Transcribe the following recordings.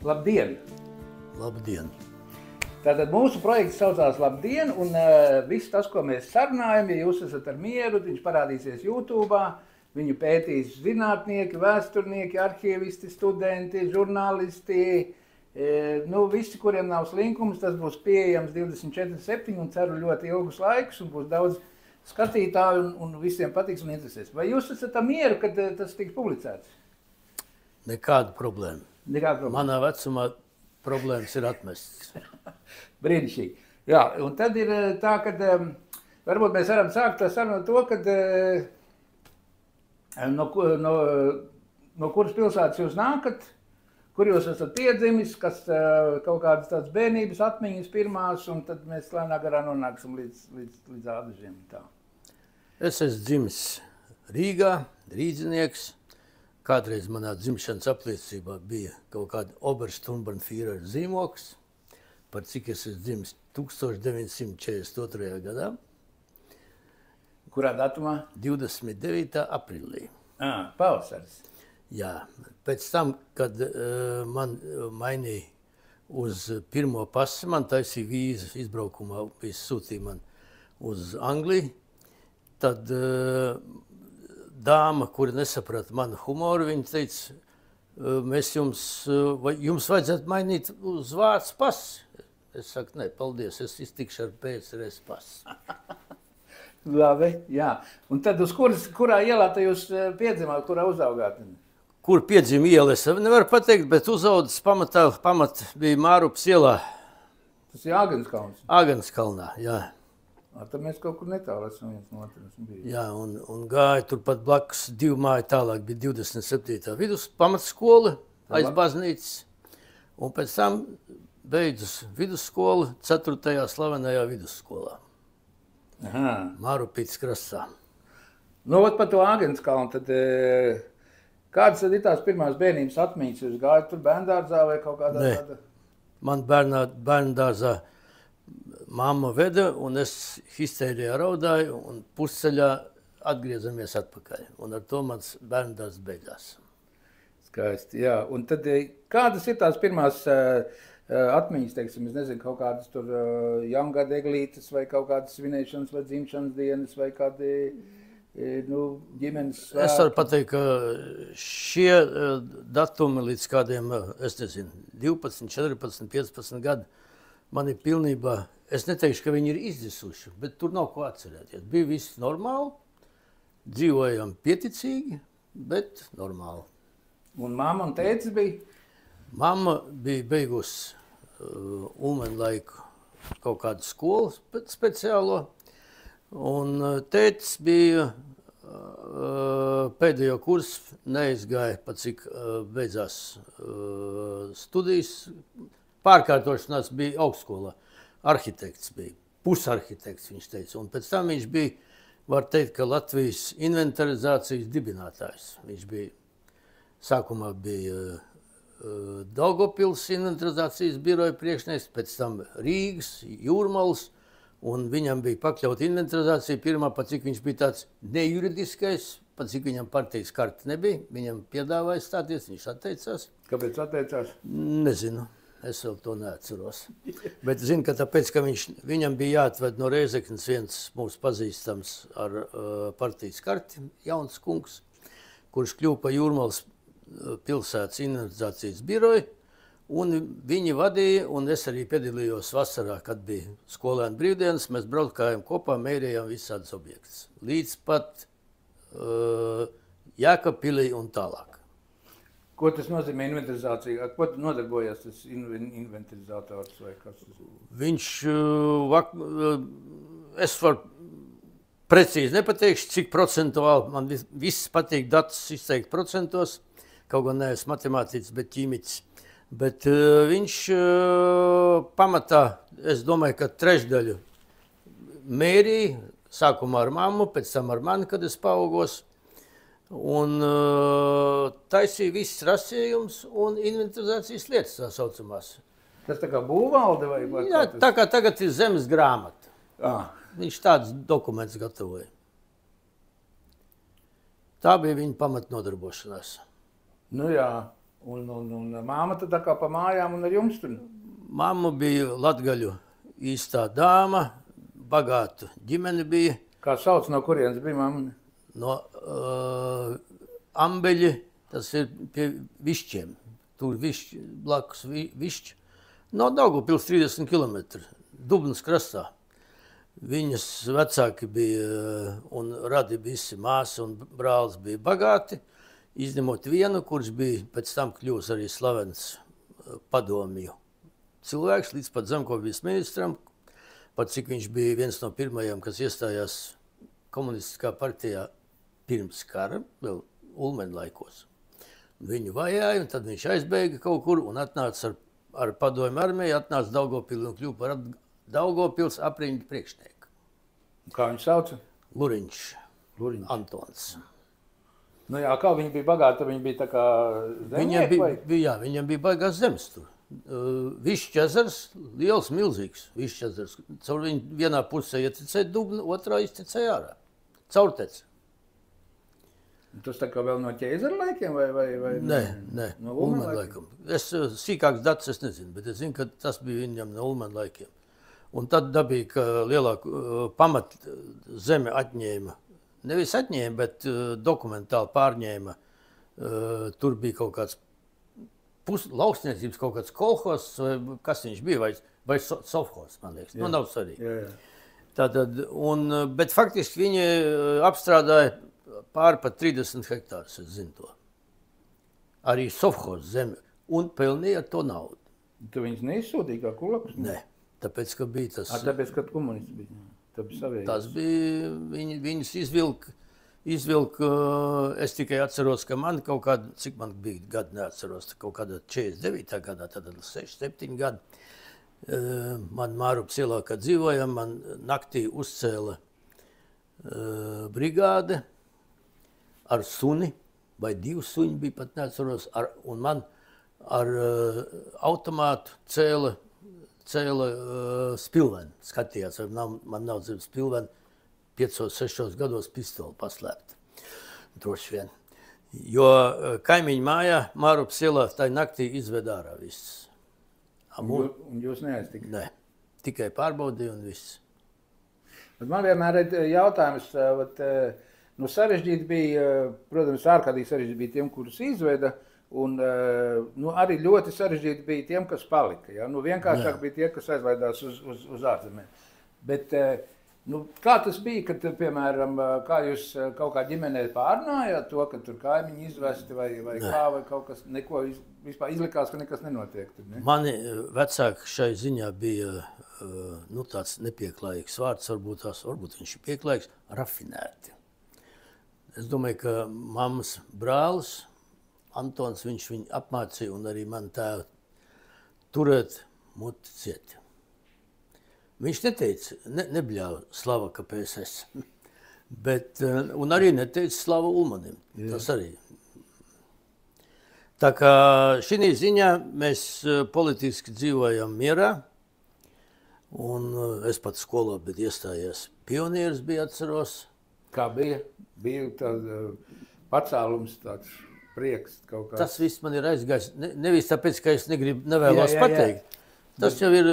Labdien! Labdien! Tātad mūsu projekts saucās Labdien, un viss tas, ko mēs sarunājam, ja jūs esat ar mieru, viņš parādīsies YouTube, viņu pētīs zinātnieki, vēsturnieki, arhīvisti, studenti, žurnālisti, visi, kuriem nav slinkums, tas būs pieejams 24/7 un ceru ļoti ilgus laikus, un būs daudz skatītāju, un visiem patiks un interesēs. Vai jūs esat ar mieru, kad tas tiks publicēts? Nekāda problēma. Nekāda problēma. Manā vecumā problēmas ir atmestas. Brīnišķīgi. Jā, un tad ir tā, ka varbūt mēs varam sākt ar sarunu to, ka no kuras pilsētas jūs nākat, kur jūs esat piedzimis, kas kaut kādas tādas bērnības atmiņas pirmās, un tad mēs lēnā garā nonāksim līdz Ādažiem. Tā. Es esmu dzimis Rīgā, rīdzinieks. Kādreiz manā dzimšanas apliecībā bija kaut kāda Obersturmbannführer zīmoks, par cik es esmu dzimis 1942. gadā. Kurā datumā? 29. aprīlī. Pavasaris. Jā, pēc tam, kad man mainīja uz pirmo pasi, man taisīja vīzu izbraukumā, sūtīja man uz Angliju, tad dāma, kura nesaprata manu humoru, viņa teica, jums vajadzētu mainīt uz vārds pasi. Es saku, ne, paldies, es iztikšu ar PSRS pasi. Labi, jā. Un tad uz kurā ielā jūs piedzimāt, kurā uzaugāt? Kur piedzima iela, es nevaru pateikt, bet uzaudzis pamat bija Mārupas ielā. Tas ir Āgenskalns? Āgenskalnā, jā. Tad mēs kaut kur netālu esam viens no otras. Jā, un gāja turpat blakus 2 māju tālāk, bija 27. pamatskola aiz baznīcas, un pēc tam beidzas vidusskolu 4. slavenajā vidusskolā. Mārupītes krastā. Ot par to Āgenskalnu, tad kādas tad ir tās pirmās bērnības atmiņas? Jūs gājat tur bērndārzā vai kaut kādā tāda? Man bērndārzā mamma veda, un es histērijā raudāju, un pusceļā atgriezamies atpakaļ. Un ar to mans bērndārs beidzās. Skaisti, jā. Un tad kādas ir tās pirmās atmiņas, teiksim, es nezinu, kaut kādas tur jaungada eglītes vai kaut kādas svinēšanas vai dzimšanas dienas vai kādi ģimenes svētki? Es varu pateikt, ka šie datumi līdz kādiem, es nezinu, 12, 14, 15 gadi man ir pilnībā, es neteikšu, ka viņi ir izdzisuši, bet tur nav ko atcerēties. Bija viss normāli, dzīvojam pieticīgi, bet normāli. Un mamma un tētis bija? Mamma bija beigusi Ulmeni laiku kaut kādu skolu speciālo, un tētis bija pēdējo kursu, neizgāja, pat cik beidzās studijas. Pārkārtošanās bija augstskolā. Arhitekts bija, pusarhitekts viņš teica, un pēc tam viņš bija, var teikt, ka Latvijas inventarizācijas dibinātājs. Viņš bija, sākumā bija Daugavpils inventarizācijas biroja priekšnieks, pēc tam Rīgas, Jūrmalas, un viņam bija pakļauta inventarizācija pirmā, pat cik viņš bija tāds nejuridiskais, pat cik viņam partijas karta nebija, viņam piedāvāja stāties, viņš atteicās. Kāpēc atteicās? Nezinu. Es vēl to neatceros. Bet zinu, ka tāpēc, ka viņam bija jāatved no Rēzeknes viens mūsu pazīstams ar partijas karti, jauns kungs, kurš kļuva pa Jūrmalas pilsētas inventarizācijas biroju, un viņi vadīja, un es arī piedalījos vasarā, kad bija skolēnu brīvdienas, mēs braukājām kopā, mērījām visādas objektus. Līdz pat Jēkabpilī un tālāk. Ko tas nozīmē inventarizācija? Ko nodarbojas tas inventarizators vai kas? Viņš, es varu precīzi nepateikšu, cik procentuāli, man viss patīk datus izteikt procentos, kaut gan neesmu matemātiķis, bet ķīmiķis. Bet viņš pamatā, es domāju, ka trešdaļu mērīja, sākumā ar mammu, pēc tam ar mani, kad es paaugos. Un taisīja viss rasējums un inventarizācijas lietas tā saucamās. Tas tā kā būvvalde vai? Jā, tā kā tagad ir zemes grāmata. Viņš tāds dokuments gatavoja. Tā bija viņa pamatnodarbošanās. Nu jā, Un māma tad tā kā pa mājām un ar jums tur? Mamma bija latgaļu īstā dāma, bagāta ģimene bija. Kā sauc, no kurienes bija mamma? No Ambeļi, tas ir pie Višķiem. Tur blakus Višķi. No Daugavpils 30 km, Dubnas krastā. Viņas vecāki bija un radi visi māsa un brālis bija bagāti, izņemot vienu, kurš bija pēc tam kļūs arī slavens padomju cilvēks, līdz pat zemkopības ministram, pat cik viņš bija viens no pirmajiem, kas iestājās komunistiskā partijā pirms kara, vēl Ulmeņa laikos. Viņu vajāja, un tad viņš aizbēga kaut kur un atnāca ar padomju armiju, atnāca Daugavpili un kļuva par Daugavpils apriņķa priekšnieku. Kā viņš sauca? Luriņš. Antons. Nu jā, kā viņi bija bagāti, viņi bija tā kā zemnieki vai? Viņam bija baigās zemes tur. Višķi ezers, liels, milzīgs Višķi ezers. Caur viņu vienā pusē ieticēja Dubna, otrā izticēja ārā. Caurtec. Tas tā kā vēl no ķēzara laikiem vai? Nē, no Ulmeņa laikiem. Es sīkāks datus es nezinu, bet es zinu, ka tas bija viņam no Ulmeņa laikiem. Un tad dabīja, ka lielāku pamat zemi atņēma. Nevis atņēma, bet dokumentāli pārņēma. Tur bija kaut kāds lauksniecības, kaut kāds kolhos, vai kas viņš bija, vai sovhos, man liekas. Nu, nav svarīgi. Jā. Tātad, bet faktiski viņi apstrādāja pāri pat 30 hektārus, es zinu to. Arī sovhos zemi. Un pelnīja to naudu. Tu viņus neizsūtīji kā kulakus? Nē. Tāpēc, ka bija tas... Tāpēc, ka komunists bija. Tas bija... Viņus izvilk... Es tikai atceros, ka man kaut kāda... Cik man bija gadi, neatceros. Kaut kādā 49. gadā, tad 6, 7 gadi. Man Mārupas ielā, kad dzīvojam, man naktī uzcēla brigāde ar suni, vai 2 suņi bija, pat neatceros. Un man ar automātu cēla spilveni, skatījās, vai man nav dzīves spilveni, 5, 6 gados pistoli paslēpta, droši vien. Jo kaimiņu mājā, Mārupas ielā, tai naktī izved ārā viss. Un jūs neaiztikat? Nē, tikai pārbaudīju un viss. Bet man vienmēr ir jautājums, sarežģīti bija, protams, ārkārtīgi sarežģīti bija tiem, kurus izveda, un arī ļoti sarežģīti bija tiem, kas palika. Ja? Vienkāršāk bija tie, kas aizlaidās uz ārzemēm. Bet kā tas bija, kad, piemēram, kā jūs kaut kā ģimenē pārnājāt to, ka tur kaimiņi izvesti vai kā, vai kaut kas, neko vispār izlikās, ka nekas nenotiek? Tur, ne? Mani vecāki šai ziņā bija tāds nepieklājīgs vārds, varbūt viņš ir pieklājīgs, rafinēti. Es domāju, ka mammas brālis, Antons, viņš viņu apmācīja un arī man tēvu turēt muti cieti. Viņš neteica, nebļāva slava KPSS, bet, un arī neteica slava Ulmanim. Jā. Tas arī. Tā kā šī ziņā mēs politiski dzīvojam mierā, un es pat skolā biju iestājies pionieris, bija atceros. Kā bija? Bija tāds pacēlums tāds. Prieks kaut kā. Tas viss man ir aizgājis. Nevis tāpēc, ka es nevēlos pateikt. Tas jau ir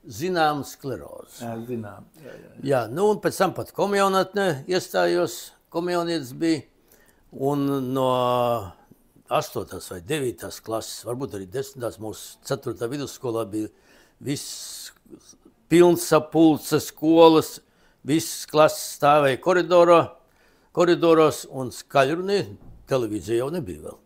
zināms skleroze. Zinām. Jā, un pēc tam pat komjaunatnē iestājos. Komjaunietis bija. Un no 8. vai 9. klases, varbūt arī 10. mūsu 4. vidusskolā bija viss pilns sapulces skolas. Viss klases stāvēja koridoros un skaļrunī. Televīzija jau nebija vēl.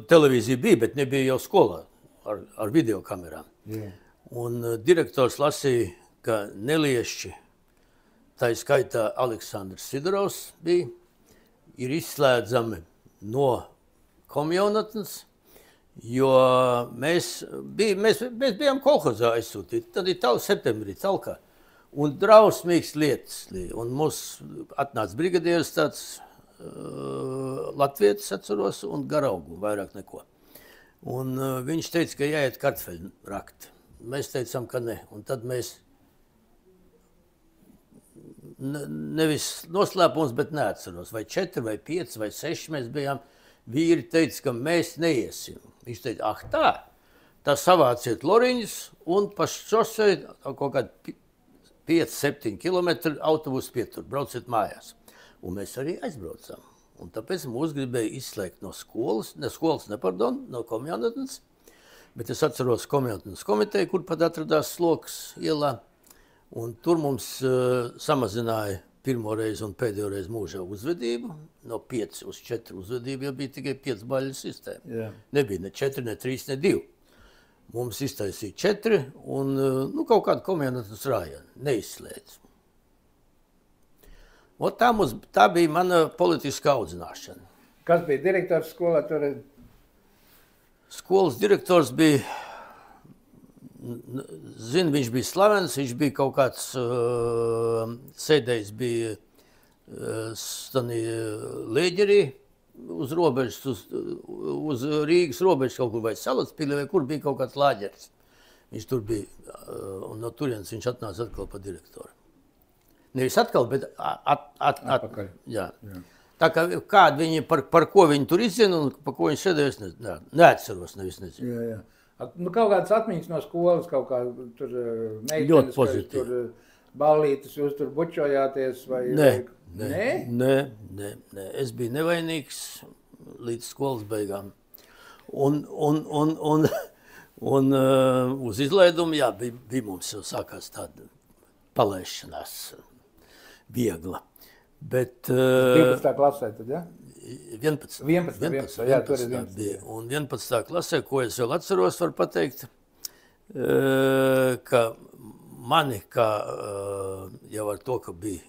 Televīzija bija, bet nebija jau skolā ar videokamerām. Yeah. Un direktors lasīja, ka neliešķi, tā skaitā Aleksandrs Sidorovs bija, ir izslēdzami no komjaunatnes, jo mēs bijām kolhozā aizsūtīti. Tad ir septembrī talkā. Un drausmīgs lietas. Un mums atnāca brigadieris tāds, latvietis atceros un garaugu, vairāk neko. Un viņš teica, ka jāiet kartfeļu rakt. Mēs teicām, ka ne. Un tad mēs nevis noslēpums, bet neatceros. Vai 4, vai 5, vai 6 mēs bijām. vīri teica, ka mēs neiesim. Viņš teica, tā, tas savāciet loriņus un pa šosei kaut kādi 5-7 kilometri autobusu pietur, brauciet mājās. Un mēs arī aizbraucam. Un tāpēc mūs gribēja izslēgt no skolas, no komjaunošanas, bet es atceros komjaunošanas komiteju, kur pat atradās Slokas ielā, un tur mums samazināja pirmo reizi un pēdējo reizi mūžā uzvedību, no 5 uz 4 uzvedību, jo bija tikai 5 baļu sistēma. Jā. Nebija ne 4, ne 3, ne 2. Mums iztaisīja 4 un kaut kādu komjaunošanas rājonu neizslēdz. Tā bija mana politiskā audzināšana. Kas bija direktors skolā tur? Skolas direktors bija, viņš bija slavens, viņš bija kaut kāds sēdējs bija Lēģerī uz robežas, uz Rīgas robežas kaut kur vai Salaspilī, vai kur bija kaut kāds lāģeris. Viņš tur bija, un no turienes viņš atnāca atkal pa direktoru. Nevis atkal, bet atpakaļ. Jā. Tā kā kādi viņi, par ko viņi tur izzina un par ko viņi sēdēja, es neatceros, nevis nezinu. Jā. Kaut kādas atmiņas no skolas, kaut kā tur meitenes, ļoti pozitīvi. Tur ballītes, jūs tur bučojāties vai... Nē. Es biju nevainīgs līdz skolas beigām. Un uz izlaidumu, jā, bija mums jau sākās tāda palaišanās viegla. Bet... 12. klasē tad, ja? 11. Jā, tur ir 11. Bija. Un 11. klasē, ko es vēl atceros, var pateikt, ka mani, kā jau ar to, ka bija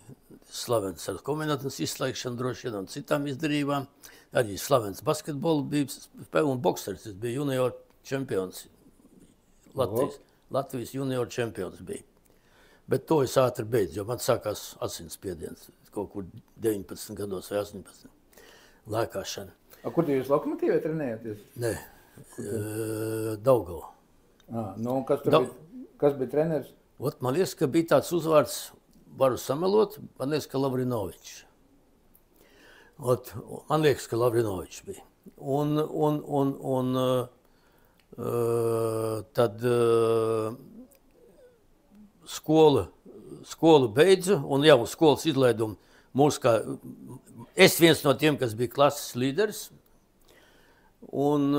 slavens ar kombinētnes izslēgšanu droši vien un citām izdarībām, arī slavens basketbolu bija un bokseris, es biju junior čempions. Latvijas junior čempions bija. Bet to es ātri beidzu, jo man sākās asinsspiediens kaut kur 19 gados vai 18. Lēkāšana. Kur jūs Lokomotīvē trenējaties? Nē, Daugavā. Kas bija treneris? Man liekas, ka bija tāds uzvārds, varu samelot, man liekas, ka Lavrinovičs. Man liekas, ka Lavrinovičs bija. Tad skolu beidzu, un jau uz skolas izlaidumu es viens no tiem, kas bija klases līderis, un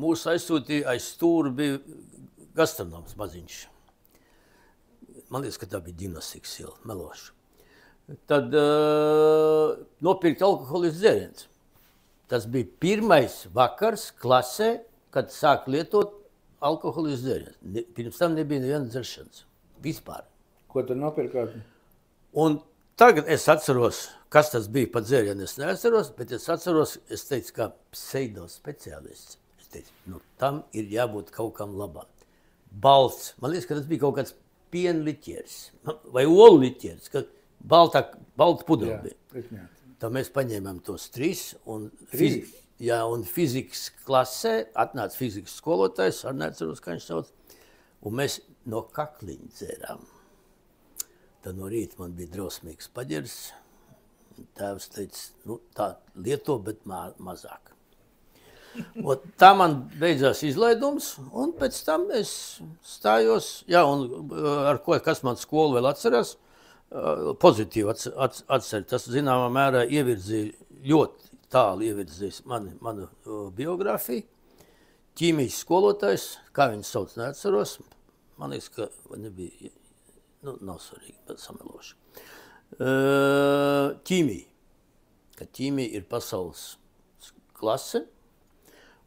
mūs aizsūtīja aiz stūra bija gastronoms maziņš. Man liekas, ka tā bija Gimnastikas iela, melošu. Tad nopirkt alkoholisku dzēriens. Tas bija pirmais vakars klasē, kad sāk lietot alkoholisku dzēriens. Pirms tam nebija nevienas dzeršanas. Vispār. Ko tu nopirkāt? Un tagad es atceros, kas tas bija pa dzērienu, es neatceros, bet es atceros, es teicu, kā pseido speciālists. Es teicu, tam ir jābūt kaut kam labam. Balts. Man liekas, ka tas bija kaut kāds piena liķieris vai olu liķieris, kad balta pudra bija. Tā mēs paņēmām tos 3 un fizikas klasē atnāca fizikas skolotājs, ar neatceros, kā viņš sauc, un mēs no kakliņa dzērām. Tad no rīta man bija drausmīgs paģeris. Tēvs teica, tā lieto, bet mazāk. Tā man beidzās izlaidums, un pēc tam es stājos, un kas man skolu vēl atcerās, pozitīvi atcer. Tas zināmā mērā ļoti tālu ievirzījis manu biogrāfiju. Ķīmijas skolotājs, kā viņu sauc, neatceros. Man liekas, ka nebija, nav svarīgi, bet sameloši. Ķīmija. Ka ķīmija ir pasaules klase,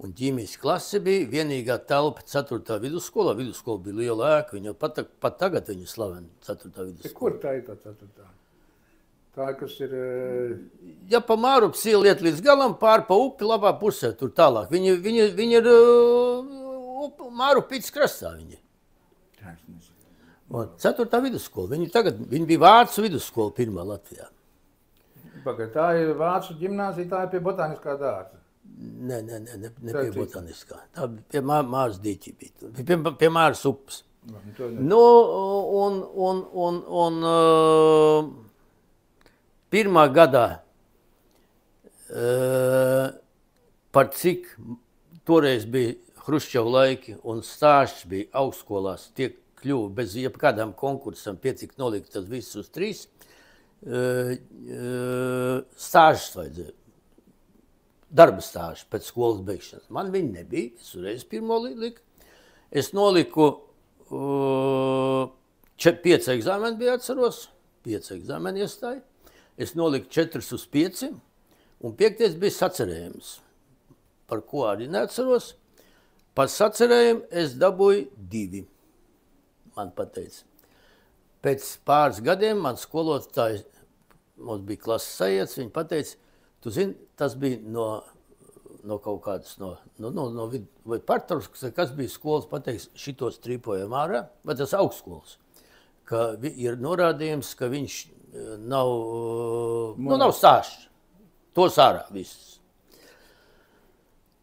un ķīmijas klase bija vienīgā telpa 4. vidusskolā. Vidusskola bija liela ēka, viņa pat tagad viņu slavena 4. vidusskola. Kur tā ir tā 4.? Tā, kas ir... Ja pa Mārupas ielu iet līdz galam, pār pa upi labā pusē, tur tālāk. Viņi ir Mārupītes krastā. Viņi. 4. vidusskola. Viņi bija Vācu vidusskola pirmā Latvijā. Tā ir Vācu ģimnāzija, tā ir pie Botāniskā dārza. Ne pie Botāniskā. Tā pie Māras dīķi bija. Pie Māras upes. Pirmā gadā par cik toreiz bija Hruščova laiki un stāsts bija augstskolās, tiek kļuva bez jebkādām konkursam, pietika nolikt tas viss uz 3. Stāžas vajadzēja. Darba stāžas pēc skolas beigšanas. Man viņa nebija, es uzreiz pirmo liku. Es noliku 5 eksāmeni bija atceros, 5 eksāmeni iestāju. Es noliku 4 uz 5, un 5. bija sacerējums, par ko arī neatceros. Par sacerējumu es dabūju 2, man pateica. Pēc pāris gadiem man skolotāji, mums bija klases sajiets, viņi pateica, tu zini, tas bija no kaut kādas, no vidu, vai partners, kas bija skolas, pateiks, šitos trīpojam ārā, vai tas augstskolas, ka ir norādījums, ka viņš nav stāsts, tos ārā viss.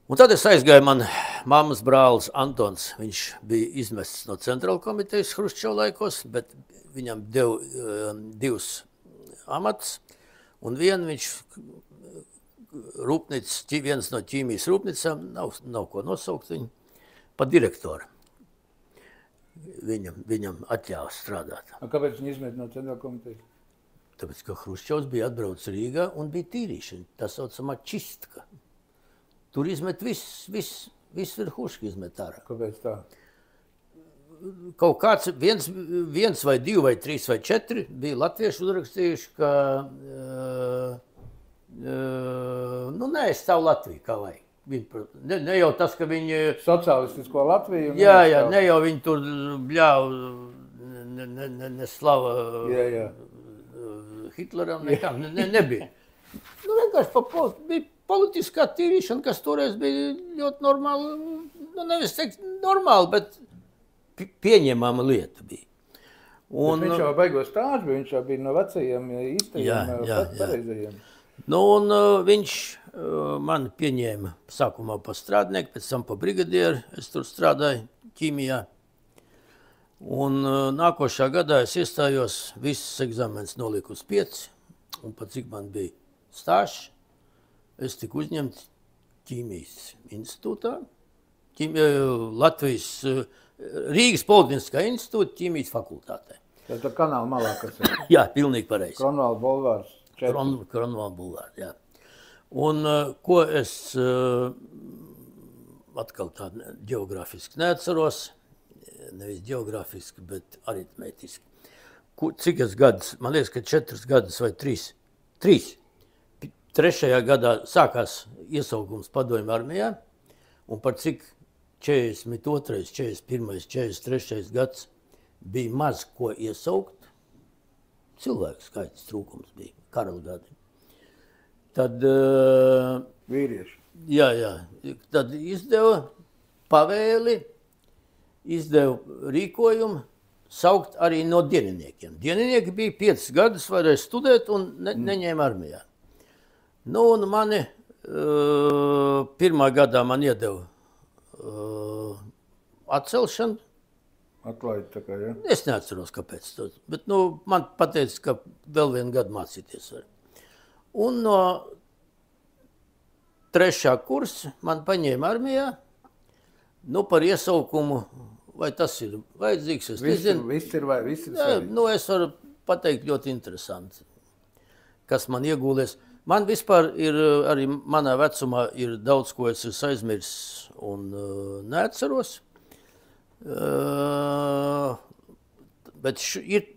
Un tad es aizgāju, man mammas brālis Antons, viņš bija izmests no centrāla komitejas Hruščova laikos, bet viņam deva 2 amats, un viņš viens no ķīmijas rūpnīcām, nav ko nosaukt viņu, pa direktoru. Viņam atļāva strādāt. Un kāpēc viņi izmet no centrāla komitejas? Tāpēc, ka Hruščovs bija atbraucis Rīgā un bija tīrīšana, tā saucamā čistka. Tur izmet viss verhuški izmet ārā. Kāpēc tā? Kaut kāds viens vai 2 vai 3 vai 4 bija latvieši uzrakstījuši, ka neaizstāv Latviju, kā vajag. Ne jau tas, ka viņi... Socialistisko Latviju? Jā, ne jau viņi tur bļāv neslava Hitleram, nekam, nebija. Vienkārši bija politiskā tīrīšana, kas toreiz bija ļoti normāla, nevis teikt normāla, bet pieņemama lieta bija. Un, viņš jau beigo stāžu, viņš jau bija no vecajiem īstajiem pareizajiem. Un viņš mani pieņēma sākumā pa strādnieku, pēc tam pa brigadieru, es tur strādāju ķīmijā. Un nākošā gadā es iestājos, visus eksāmenes noliku uz 5, un pat cik man bija stāžs, es tiku uzņemts ķīmijas institūtā, Latvijas Rīgas Politehniskā institūta ķīmijas fakultātē. Tā kanāla malā, kas ir? Jā, pilnīgi pareizi. Kronvalda bulvārs. Kronvalda bulvārs, jā. Un ko es atkal tādu ģeogrāfiski neatceros, nevis ģeogrāfiski, bet aritmētiski. Cik es gadus, man liekas, ka 4 gadus vai 3. 3. gadā sākās iesaukums padomju armijā, un par cik 42., 41., 43. gads bija maz ko iesaukt, cilvēku skaits trūkums bija, karalgadi. Tad... Vīrieši. Jā, tad izdeva pavēli, izdeva rīkojumu, saukt arī no dieniniekiem. Dieninieki bija 5 gadus, varēja studēt un neņēma armijā. Un mani pirmā gadā man iedeva atcelšanu. Atlaid tā kā, ja? Es neatceros, kāpēc to. Bet man pateica, ka vēl 1 gadu mācīties var. Un no 3. kursa man paņēma armijā, par iesaukumu, vai tas ir vajadzīgs, es nezinu. Viss ir es varu pateikt ļoti interesanti, kas man iegūlies. Man vispār ir, arī manā vecumā ir daudz, ko es aizmirsis un neatceros. Bet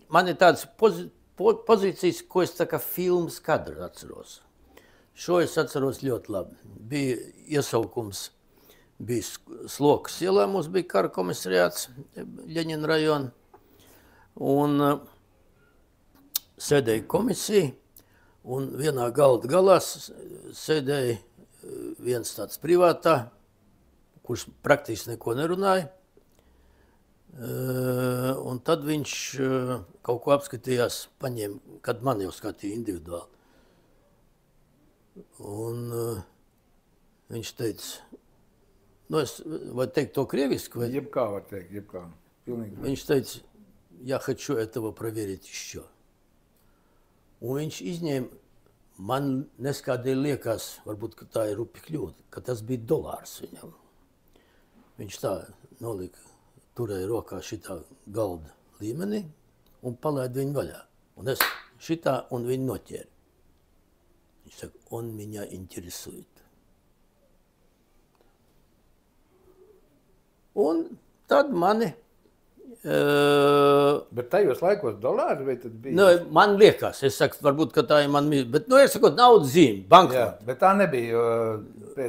man ir tādas pozīcijas, ko es tā kā filmas kadru atceros. Šo es atceros ļoti labi. Bija iesaukums, bija Slokas ielā, mums bija kara komisariāts Ļeņina rajona, un sēdēja komisija. Un vienā galda galā sēdēja viens tāds privātā, kurš praktiski neko nerunāja. Un tad viņš kaut ko apskatījās, paņēma, kad man jau skatīja individuāli. Un viņš teica, vai teikt to krieviski? Jebkā var teikt, jebkā. Pilnīgi. Viņš teica, я хочу этого проверить еще. Un viņš izņēma Man neskādēļ liekas, varbūt, ka tā ir rupi kļūda, ka tas bija dolārs viņam. Viņš tā nolika, turēja rokā šitā galda līmenī un palaida viņu vaļā. Un es šitā un viņu noķēru. Viņš saka, un viņa interesuет. Un tad mani... Bet tajos laikos dolāri vai tad bija? Nu, man liekas, es saku, varbūt, ka tā ir man mīļa, bet, es saku, naudas zīme, bankrota. Bet tā nebija.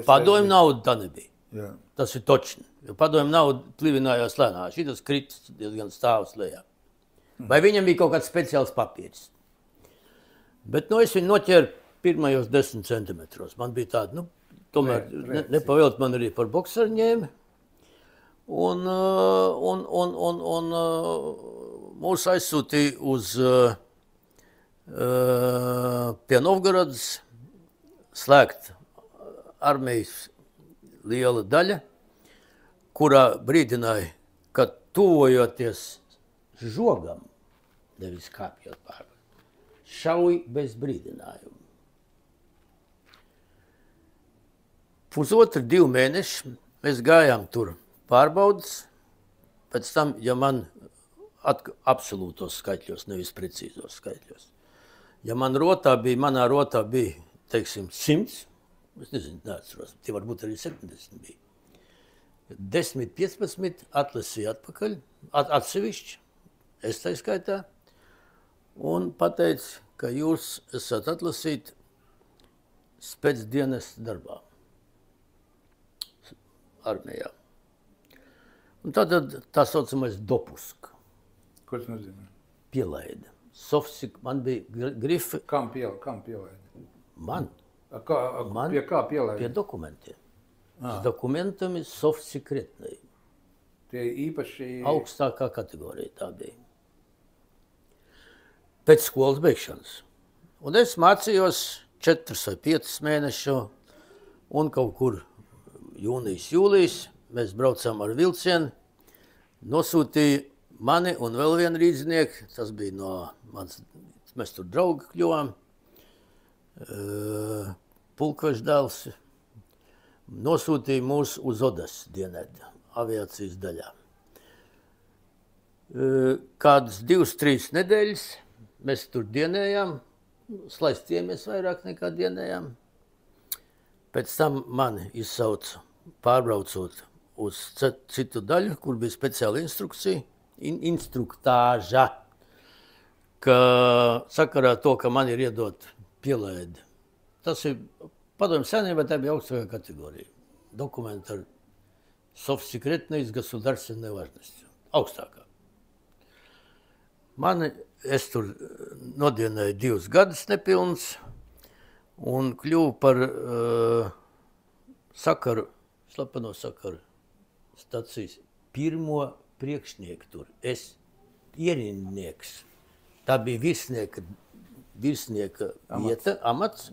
Padomju nauda tā nebija. Jā. Tas ir točni, jo padomju nauda plivinājās lēnā. Šitas kritis diezgan stāvs lejā. Vai viņam bija kaut kāds speciāls papīrs. Bet, es viņu noķēru pirmajos 10 centimetros. Man bija tāda, tomēr nepavēlt man arī par bokseru ņēmi. Un mūs aizsūtīja uz pie Novgorodas slēgt armijas liela daļa, kurā brīdināja, ka tuvojoties žogam, nevis kāpjot pār, šauj bez brīdinājumu. 1,5–2 mēneši mēs gājām tur pārbaudas, pēc tam, ja man absolūtos skaitļos, nevis precīzos skaitļos. Ja manā rotā bija, teiksim, 100, es nezinu, neatceros, tie varbūt arī 70 bija. 10–15 atlasīja atpakaļ, atsevišķi, es tai skaitā, un pateica, ka jūs esat atlasīti spēcdienas darbā armijā. Un tātad tā saucamais dopusk. Ko tas nozīmē? Pielaide. Sofsik, man bija grifi. Kam pielaide? Man. Pie kā pielaide? Pie dokumentiem. S dokumentami sofsikretnai. Tie īpaši... Augstākā kategorija tā bija. Pēc skolas beigšanas. Un es mācījos 4 vai 5 mēnešu, un kaut kur jūnijas, jūlijas, mēs braucām ar vilcienu, nosūtīja mani un vēl vienu rīdznieku, tas bija no mans, mēs tur draugi kļuvām, pulkveža dēls, nosūtīja mūs uz Odas dienēdu, aviācijas daļā. Kādas 2–3 nedēļas mēs tur dienējām, slaistījāmies vairāk nekā dienējām. Pēc tam mani izsauca pārbraucot uz citu daļu, kur bija speciāla instrukcija, instruktāža, ka sakarā to, ka man ir iedot pielaidi. Tas ir padomju savienībā, tā bija augstākā kategorija. Dokumenti ar совсекретность государственной важности. Augstākā. Es tur nodienēju 2 gadus nepilns un kļuvu par slepeno sakaru stacijas pirmo priekšnieku tur. Es ierindnieks. Tā bija virsnieka vieta, amats,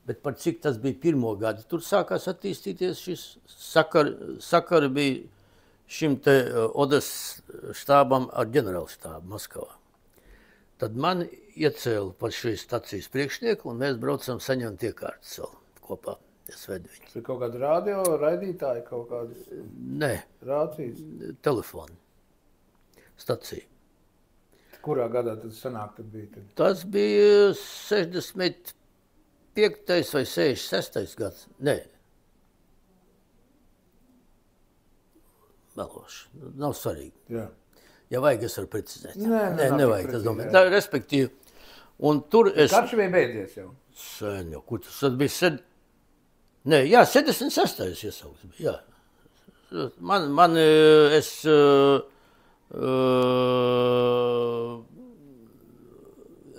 bet par cik tas bija 1. gadu, tur sākās attīstīties šis sakari bija šim te Odas štābam ar ģenerālštābu Maskavā. Tad man iecēla par šīs stacijas priekšnieku, un mēs braucam saņemt iekārtas vēl kopā. Es vedu viņu. Tas ir kaut kāda radio raidītāja, kaut kādas... Nē. Rācijas? Telefona. Stacija. Kurā gadā tas sanāk tad bija? Tas bija 65. vai 66. gads. Nē. Meloši. Nav svarīgi. Jā. Ja vajag, es varu precizēt. Nē, nevajag. Tas domāju. Tā, respektīvi. Un tur es... Karš bija beidzies jau? Sen jau. Kur tas bija? Nē, jā, 76. iesauks bija. Jā.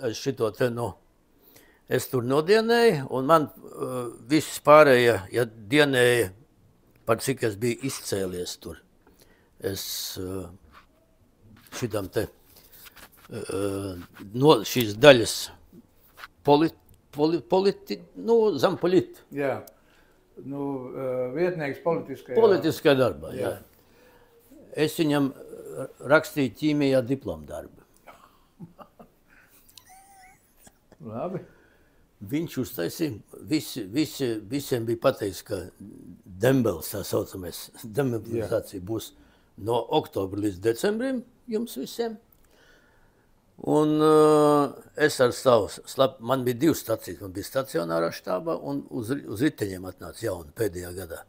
Es šito te, es tur nodienēju, un man viss pārējie, ja dienēja, par cik es biju izcēlies tur, es šitam te, no šīs daļas zem politi. Jā, vietnieks politiskajā. Politiskajā darbā, jā. Es viņam rakstīju ķīmijā diplomdarbu. Labi. Viņš uztaisīja, visiem bija pateiks, ka dembels, tā saucamais, demobilizācija būs no oktobra līdz decembrim jums visiem. Un es ar savu, man bija 2 stacijas, man bija stacionārā štābā un uz riteņiem atnāca jauni pēdējā gadā.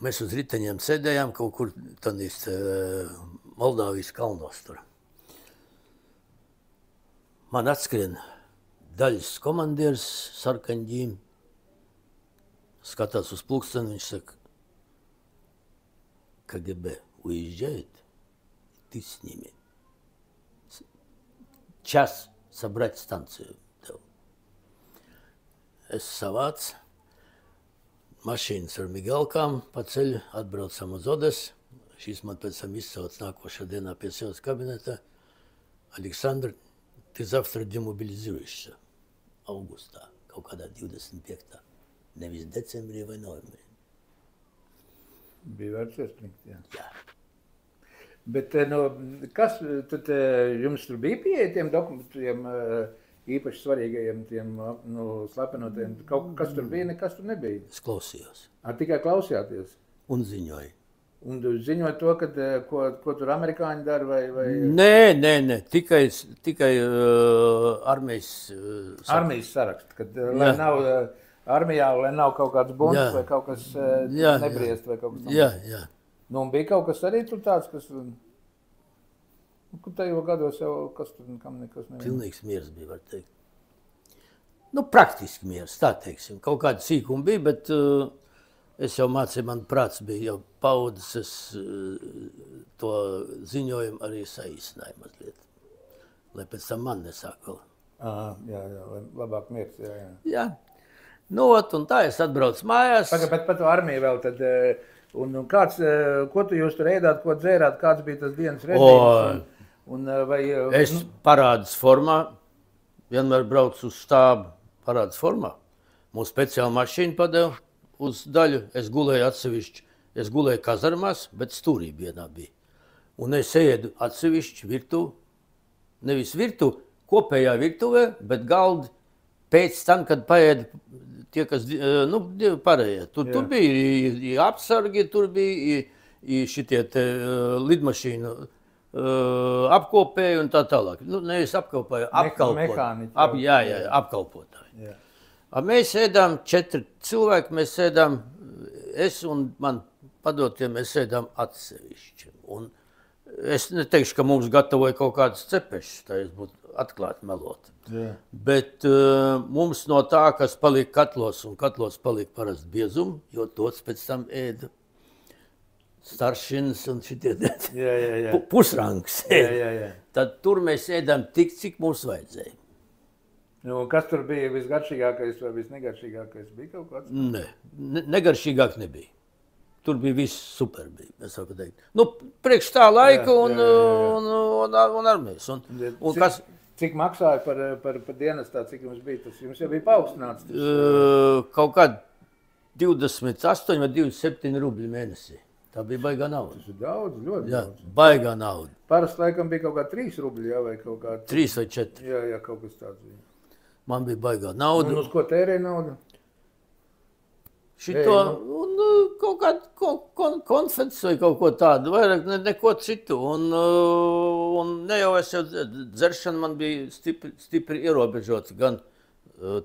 Mēs uz riteņiem sēdējām kaut kur tādīs Moldāvijas kalnos tur. Man atskrien daļas komandieris sarkaņģīm, skatās uz pulksteni, viņš saka, KGB, уезжает, ты с ними. Час собрать станцию. Es savācu mašīnas ar migalkām, pa ceļu atbraucam uz Odesu. Šīs man pēc tam izsauc nākošā dienā pie sevis kabinetā. Aleksandr, ты завтра демобилизируешься. Augustā, kaut kādā 25. Nevis decembrī vai novembrī. Bija vērts iesniegt, jā. Jā. Bet kas tad jums tur bija pieeja tiem dokumentiem īpaši svarīgajiem, tiem slepenotajiem? Kaut kas tur bija, nekas tur nebija? Es klausījos. Tikai klausījāties? Un ziņoju. Un ziņoja to, kad, ko tur amerikāņi dara vai... Nē, tikai armijas... Armijas sarakst, kad lai nav armijā, lai nav kaut kāds bunds vai kaut kas nebriest vai kaut kas tam. Jā. Nu, un bija kaut kas arī tur tāds, kas... Tajos gados jau kas tur kam nekas nebija. Pilnīgs miers bija, var teikt. Nu, praktiski miers, tā teiksim. Kaut kāda sīkuma bija, bet es jau mācīju, man prāts bija jau paudzes, es to ziņojumu arī saīsināju mazliet. Lai pēc tam man nesāk vēl. Jā, lai labāk miers, jā. Jā. Nu, un tā es atbraucu mājās. Bet par to armiju vēl tad... Un kāds, ko tu jūs tur ēdāt, ko dzērāt, kāds bija tas dienas režīms? Es parādas formā, vienmēr braucu uz štābu parādas formā. Mūsu speciāla mašīna padeva uz daļu, es gulēju atsevišķi, es gulēju kazarmās, bet stūrī vienā bija. Un es ēdu atsevišķi virtuvi, nevis virtuvi, kopējā virtuvē, bet galdi pēc tam, kad paēda tie, kas, pārējie. Tur bija apsargi, tur bija šitie lidmašīnu apkopēji un tā tālāk. Nevis apkopēji, apkalpotāji. Apkalpotāji. Mēs ēdām 4 cilvēki, mēs ēdām, es un man padotie, mēs ēdām atsevišķi. Un es neteikšu, ka mums gatavoja kaut kādas cepešas, tā es būtu atklāti melot. Jā. Bet mums no tā, kas palika katlos, un katlos palika parasti biezumi, jo tos pēc tam ēda staršinas un šitie pusrangs. Jā. Tad tur mēs ēdām tik, cik mums vajadzēja. Nu, kas tur bija visgaršīgākais vai visnegaršīgākais? Bija kaut kāds? Nē, negaršīgāk nebija. Tur bija viss super bija, es varu teikt. Nu, priekš tā laika un armijas. Un kas... Cik maksāja par dienestā, cik jums bija? Tas jums jau bija paaugstināts? Kaut kādi 28 vai 27 rubļi mēnesī. Tā bija baigā nauda. Tas ir daudz, ļoti daudz. Baigā nauda. Parasti laikam bija kaut kā 3 rubļi, jā, vai kaut kā... 3 vai 4. Jā, kaut kas tāds bija. Man bija baigā nauda. Un uz ko tērēja naudu? Šito, un kaut kādu konfets vai kaut ko tādu, vairāk neko citu. Un ne jau es jau dzeršana man bija stipri ierobežota, gan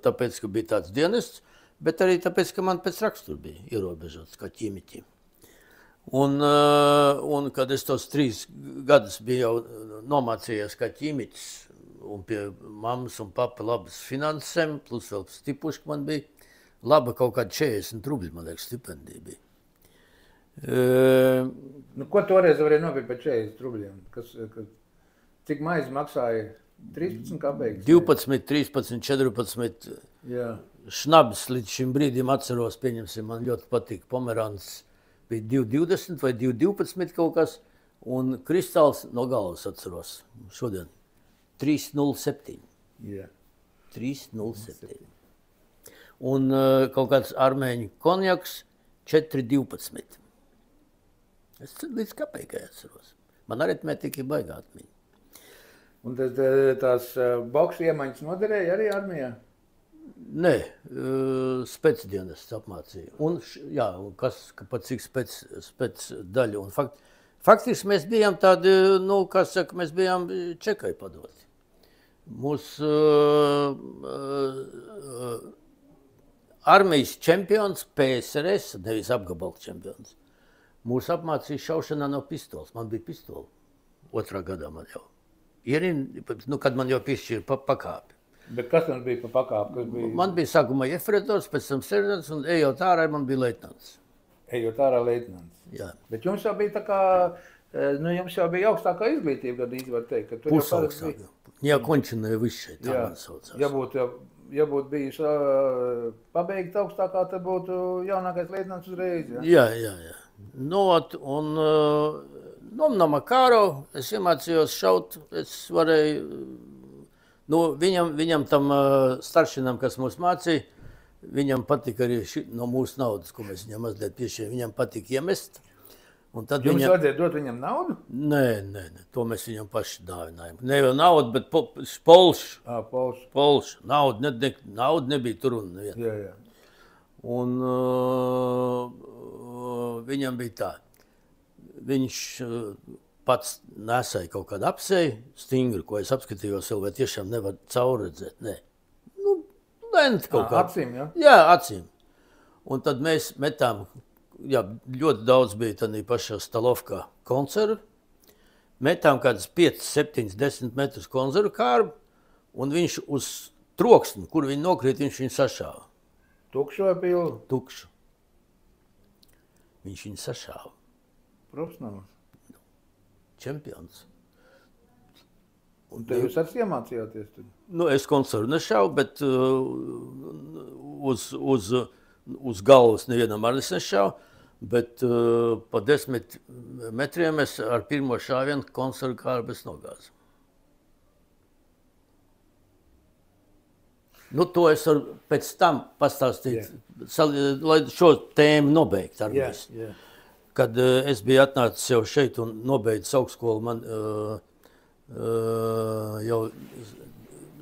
tāpēc, ka bija tāds dienests, bet arī tāpēc, ka man pēc rakstura bija ierobežots, kā ķīmiķim. Un kad es tos 3 gadus biju jau nomācījies kā ķīmiķis, un pie mammas un papa labas finansēm, plus vēl stipuši man bija, laba kaut kāda 40 rubļi, man liekas, stipendija bija. Ko toreiz varēja nopirkt par 40 rubļiem? Cik maizi maksāja? 13 kāpēks? 12, 13, 14. Jā. Šnabs līdz šim brīdim atceros, pieņemsim, man ļoti patīk. Pomerāns bija 2,20 vai 2,12 kaut kas, un kristāls no galvas atceros šodien. 3,07. Jā. 3,07. Un kaut kāds armēņu konjaks 4,12. Es līdz kapeikai atceros. Man aritmētika ir baigā atmiņa. Un tās boksu iemaņas noderēja arī armijā? Nē, spēcdienests apmācīja. Un, jā, un pat cik spēc daļu. Un faktiski mēs bijām tādi, nu, kā saka, mēs bijām Čekai padoti. Mūsu armijas čempions, PSRS, nevis apgabalka čempions, mūsu apmācīja šaušanā no pistoles. Man bija pistola. 2. gadā man jau. Kad man jau piešķīra pakāpi. Bet kas man bija pa pakāpi? Man bija sākumā efrektors, pēc tam seržants, un ejot ārā man bija leitnants. Ejot ārā leitnants. Jā. Bet jums jau bija tā kā, nu jums jau bija augstākā izglītība, kad īsti var teikt. Pusaugstākā. Jā, končināja viss šeit, tā man saucās. Ja būtu bijis pabeigta augstākā, tad būtu jaunākais leitnants uzreiz. Jā. Nu, un no Makāro es iemācījos šaut, es varēju, nu, viņam tam staršinam, kas mūs mācīja, viņam patika arī no mūsu naudas, ko mēs viņam mazliet piešķījām, viņam patika iemest. Un tad jums vajadzēja dot viņam naudu? Nē, to mēs viņam paši dāvinājām. Ne jau naudu, bet polšu. Polšu. Nauda nebija tur un neviena. Jā. Un viņam bija tā. Viņš pats nesāja kaut kādu apseju, stingru, ko es apskatījos vēl, vai tiešām nevar cauri redzēt. Nē. Nu, lent kaut kā. Acīm, jā? Jā, acīm. Un tad mēs metām, jā, ļoti daudz bija tādā pašā Stalovkā konservu. Metām kādas 5, 7, 10 metrus konservu kārbu, un viņš uz troksni, kur viņi nokrīt, viņš viņu sašāva. Tukšu vai pilnu? Tukšu. Viņš viņu sašāva. Profesionāls? Čempions. Un te jūs arī iemācījāties? Nu, es konservu nešāvu, bet uz galvas nevienam arī nešāvu, bet pa 10 metriem es ar pirmo šāvienu konservu kārbu nogāzu. Nu, to es varu pēc tam pastāstīt, lai šo tēmu nobeigtu ar mēs. Kad es biju atnācis jau šeit un nobeidzis augstskolu, man jau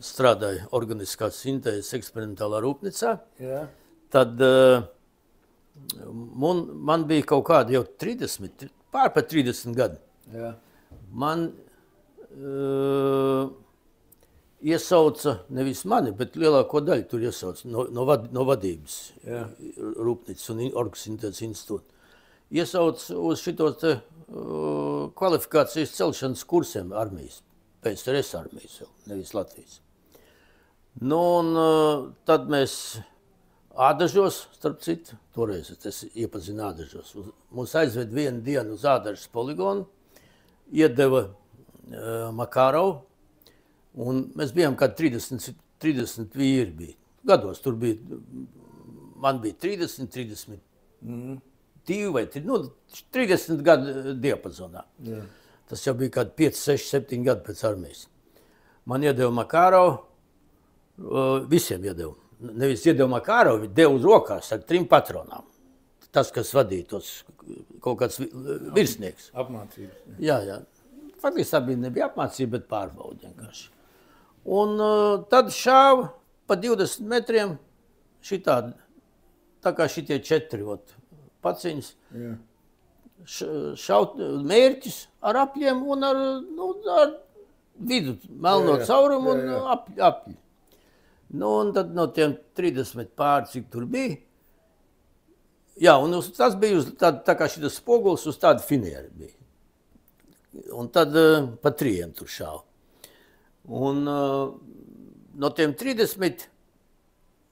strādāja organiskās sintēzes eksperimentālā rūpnīcā. Tad man bija kaut kādi jau 30, pār pat 30 gadi. Man iesauca nevis mani, bet lielāko daļu tur iesauca no vadības rūpnīcas un orgsintēzes institūta. Iesauc uz šitos kvalifikācijas celšanas kursiem armijas, PSRS armijas, nevis Latvijas. Nu, un tad mēs Ādažos, starp citu, toreiz es iepazinu Ādažos. Mums aizved vienu dienu uz Ādažas poligonu, iedeva Makārovu, un mēs bijām kādi 30 vīri bija. Gados tur bija, man bija 30, 32 vai 30 gadu diapazonā. Tas jau bija kādi 5, 6, 7 gadi pēc armijas. Man iedeva Makārovu, visiem iedeva. Nevis iedeva Makārovu, deva uz rokās ar 3 patronām. Tas, kas vadīja tos kaut kāds virsnieks. Apmācības. Jā. Faktiski tā nebija apmācība, bet pārbauda vienkārši. Un tad šāva pa 20 metriem šitādi, tā kā šitie 4 paciņas. Šaut mērķis ar apļiem un ar vidu melno caurumu un apļi. Nu, un tad no tiem 30 pāri, cik tur bija. Jā, un tas bija tā kā šitas spogulis uz tādu finieri bija. Un tad pa 3 tur šāva. Un no tiem 30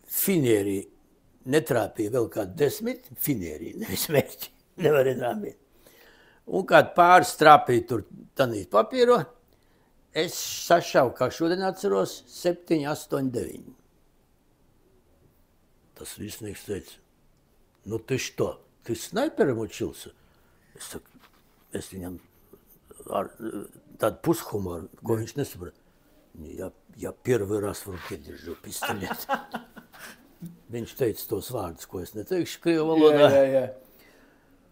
finierī netrāpīja vēl kādi 10 finierī, nevis mērķi, nevarēja trāpīt. Un kādi pāris trāpīja tur tanīt papīro, es sašauju, kā šodien atceros, 7, 8, 9. Tas virsnieks teica, nu ты что, ты снайпером учился? Es saku, es viņam ar tādu pushumoru, ko viņš nesaprata. Я первый раз в руке держу пистолет. Viņš teica tos vārdus, ko es neteikšu krievu valodā.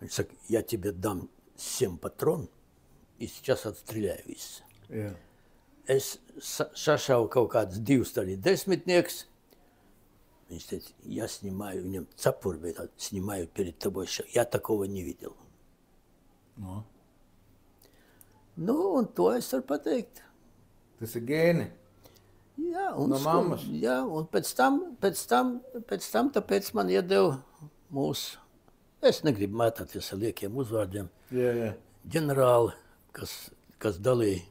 Viņš saka, я тебе дам 7 патрон, и сейчас отстреляю visu. Es sašauju kaut kādus 2 desmitnieks, Viņš teica, я снимаю, viņam cepuri bija tādi, снимаю перед тобой, я такого не видел. No. Nu, un to es varu pateikt. Tas ir gēni. Jā, un, no mammas. Jā, un pēc tam tāpēc man iedeva mūsu, es negribu mētāties ar liekiem uzvārdiem, ģenerāli, kas dalīja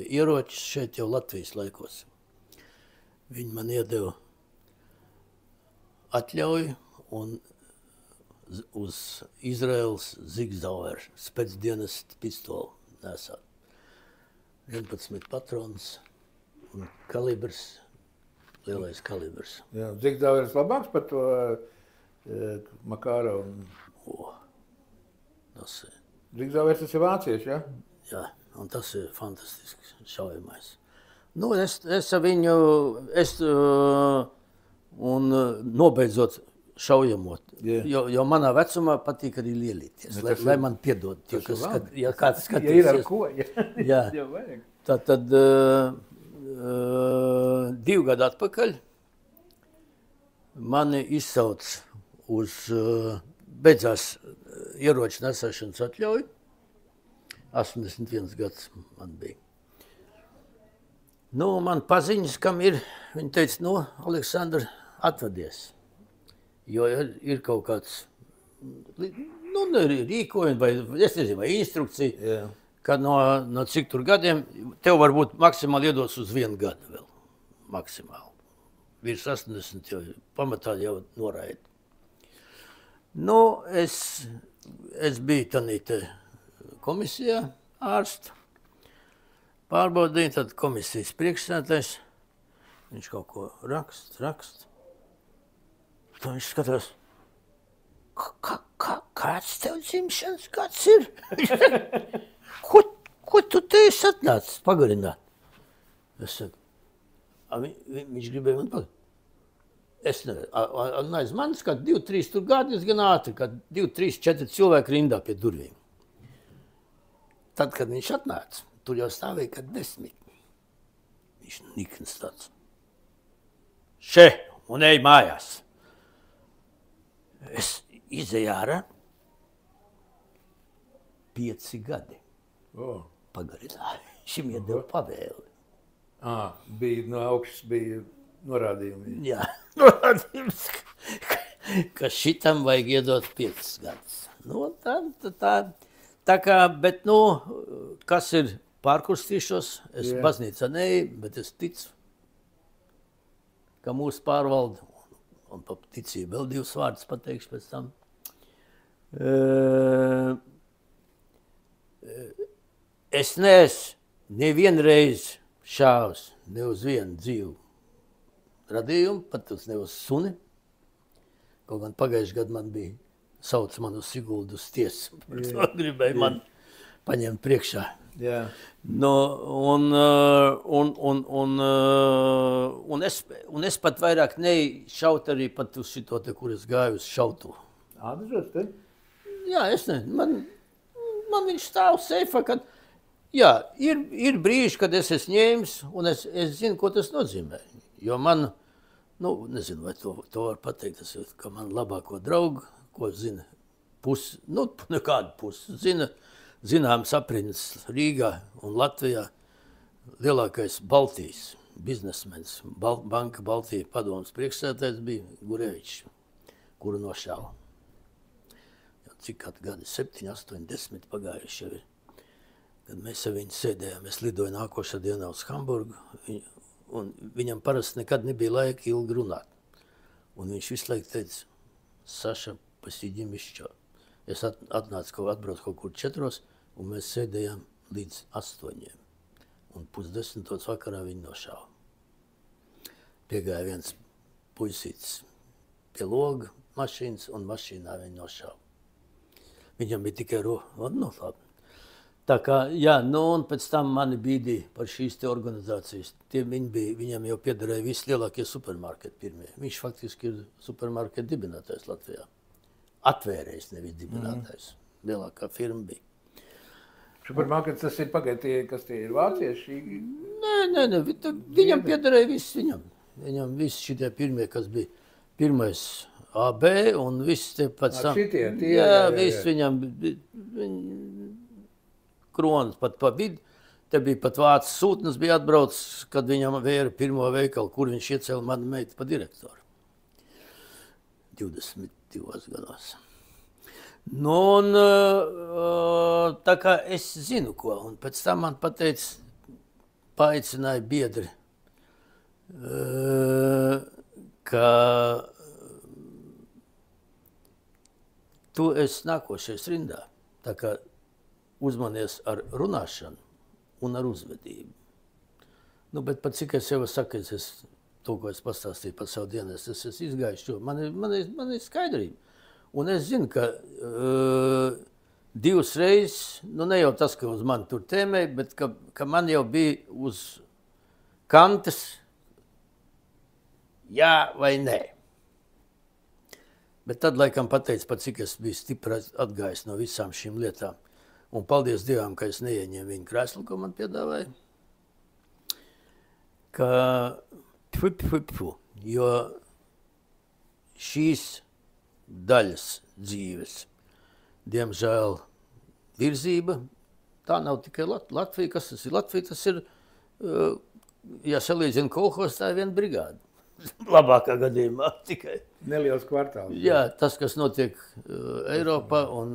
ieročus šeit jau Latvijas laikos. Viņi man iedeva atļauju un uz Izraels Zigzauer spēcdienestu pistoli nesāt. 11 patronas un kalibrs, lielais kalibrs. Jā, Zigzauer ir labāks par to Makāru. Zigzauer tas ir vācieši, ja? Jā, un tas ir fantastisks šaujamais. Nu, es ar viņu, un nobeidzot šaujamot, jo manā vecumā patīk arī lielīties, lai man piedod tie, ja kāds skatīsies. Ja ir ar ko, jā. Tad 2 gadu atpakaļ mani izsauc uz beidzās ieroču nesēšanas atļauju. 81 gads man bija. Nu, man paziņas, kam ir, viņi teica, nu, Aleksandr, atvadies. Jo ir kaut kāds, nu, rīkojumi vai, es nezinu, vai instrukcija, ka no cik tur gadiem tev varbūt maksimāli iedos uz 1 gadu vēl, maksimāli. Virs 80 jau pamatā jau noraida. Nu, es biju tanīte komisijā ārstu, pārbaudīju, tad komisijas priekšsēdētājs, viņš kaut ko rakst. Tad viņš skatās, kāds tev dzimšanas gads ir? Ko tu te esi atnācis pagarināt? Es saku, viņš gribēja man pagarināt. Es nevaru, aiz manis, kad 2-3 tur gadi, es gan ātri, kad 2-3-4 cilvēki rindā pie durvīm. Tad, kad viņš atnāca, tur jau stāvēja, kad 10. Viņš nikns tāds. Še, un ej mājās. Es izēju ārā 5 gadi. Pagarināju. Šim iedeva pavēli. Bija no augšas, bija norādījumi. Jā, norādījums, ka šitam vajag iedot 5 gadus. Nu, tā kā, bet, nu, kas ir pārkurstīšos, es baznīcā neeju, bet es ticu, ka mūs pārvalda, un pa ticību vēl 2 vārdus pateikšu pēc tam. Es neesmu nevienreiz šāvis ne uz vienu dzīvu radījumu, pat ne uz suni. Kaut gan pagājuši gadu man bija sauc man uz Siguldu uz tiesu. Par to gribēja man paņemt priekšā. Jā. No, un es pat vairāk nešaut arī pat uz šito te, kur es gāju uz šautu. Atžot, te? Jā, es nezinu. Man viņš stāv seifā, kad jā, ir brīži, kad es esmu ņēmis, un es zinu, ko tas nozīmē. Jo man, nu, nezinu, vai to var pateikt, tas ir, ka man labāko draugu, ko zina pusi, nu, nekādu pusi, zināms apriņas Rīgā un Latvijā, lielākais Baltijas biznesmenis, Banka Baltija padomas priekšsēdētājs bija Gurevičs, kuru nošāva. Cik gadi, 7, 8, 10 pagājuši jau ir. Kad mēs ar viņu sēdējām, es lidoju nākošā dienā uz Hamburgu, un viņam parasti nekad nebija laika ilgi runāt. Un viņš visu laiku teica, Saša, pasīdim izšķo. Es atbraucu kaut kur 4, un mēs sēdējām līdz 8. Un 9:30 vakarā viņu nošāva. Piegāja viens puisītis pie loga mašīnas, un mašīnā viņu nošāva. Viņam bija tikai labi. Tā kā, jā, nu, un pēc tam mani bīdīja par šīs te organizācijas. Viņam jau piederēja visi lielākie supermarketi pirmie. Viņš faktiski ir supermarketi dibinātājs Latvijā. Atvērējis, nevis dibinātājs. Lielākā firma bija. Supermarkets tas ir pagaitie, kas tie ir vācieši? Nē, viņam piederēja viss viņam. Viņam visi šitie pirmie, kas bija. pirmais AB un viss te pēc tam. Šitie, tie, jā, viss viņam kronas pat pa vidu. Te bija pat vācu sūtnes bija atbraucis, kad viņam vēra pirmo veikalu, kur viņš iecēla manu meitu pa direktoru. 22 gados. Nu, un tā kā es zinu, ko, un pēc tam man pateica, paaicināja biedri, ka tu esi nākošais rindā, tā kā uzmanies ar runāšanu un ar uzvedību. Nu, bet pat cik es jau saku, es to, ko es pastāstīju par savu dienas, es esmu izgājis šo, man ir skaidrība. Un es zinu, ka divas reizes, nu ne jau tas, ka uz mani tur tēmēja, bet ka man jau bija uz kantes jā vai nē. Bet tad, laikam, pateicu, pat cik es biju stipri atgājis no visām šīm lietām. Un paldies Dievam, ka es neieņēmu viņu krēslu, ko man piedāvāja. Ka, jo šīs daļas dzīves, diemžēl, virzība, tā nav tikai Latvija. Kas tas ir? Latvija tas ir, ja salīdzina kolhos, tā ir viena brigāda. Labākā gadījumā tikai. Neliels kvartāls. Jā, tas, kas notiek Eiropā un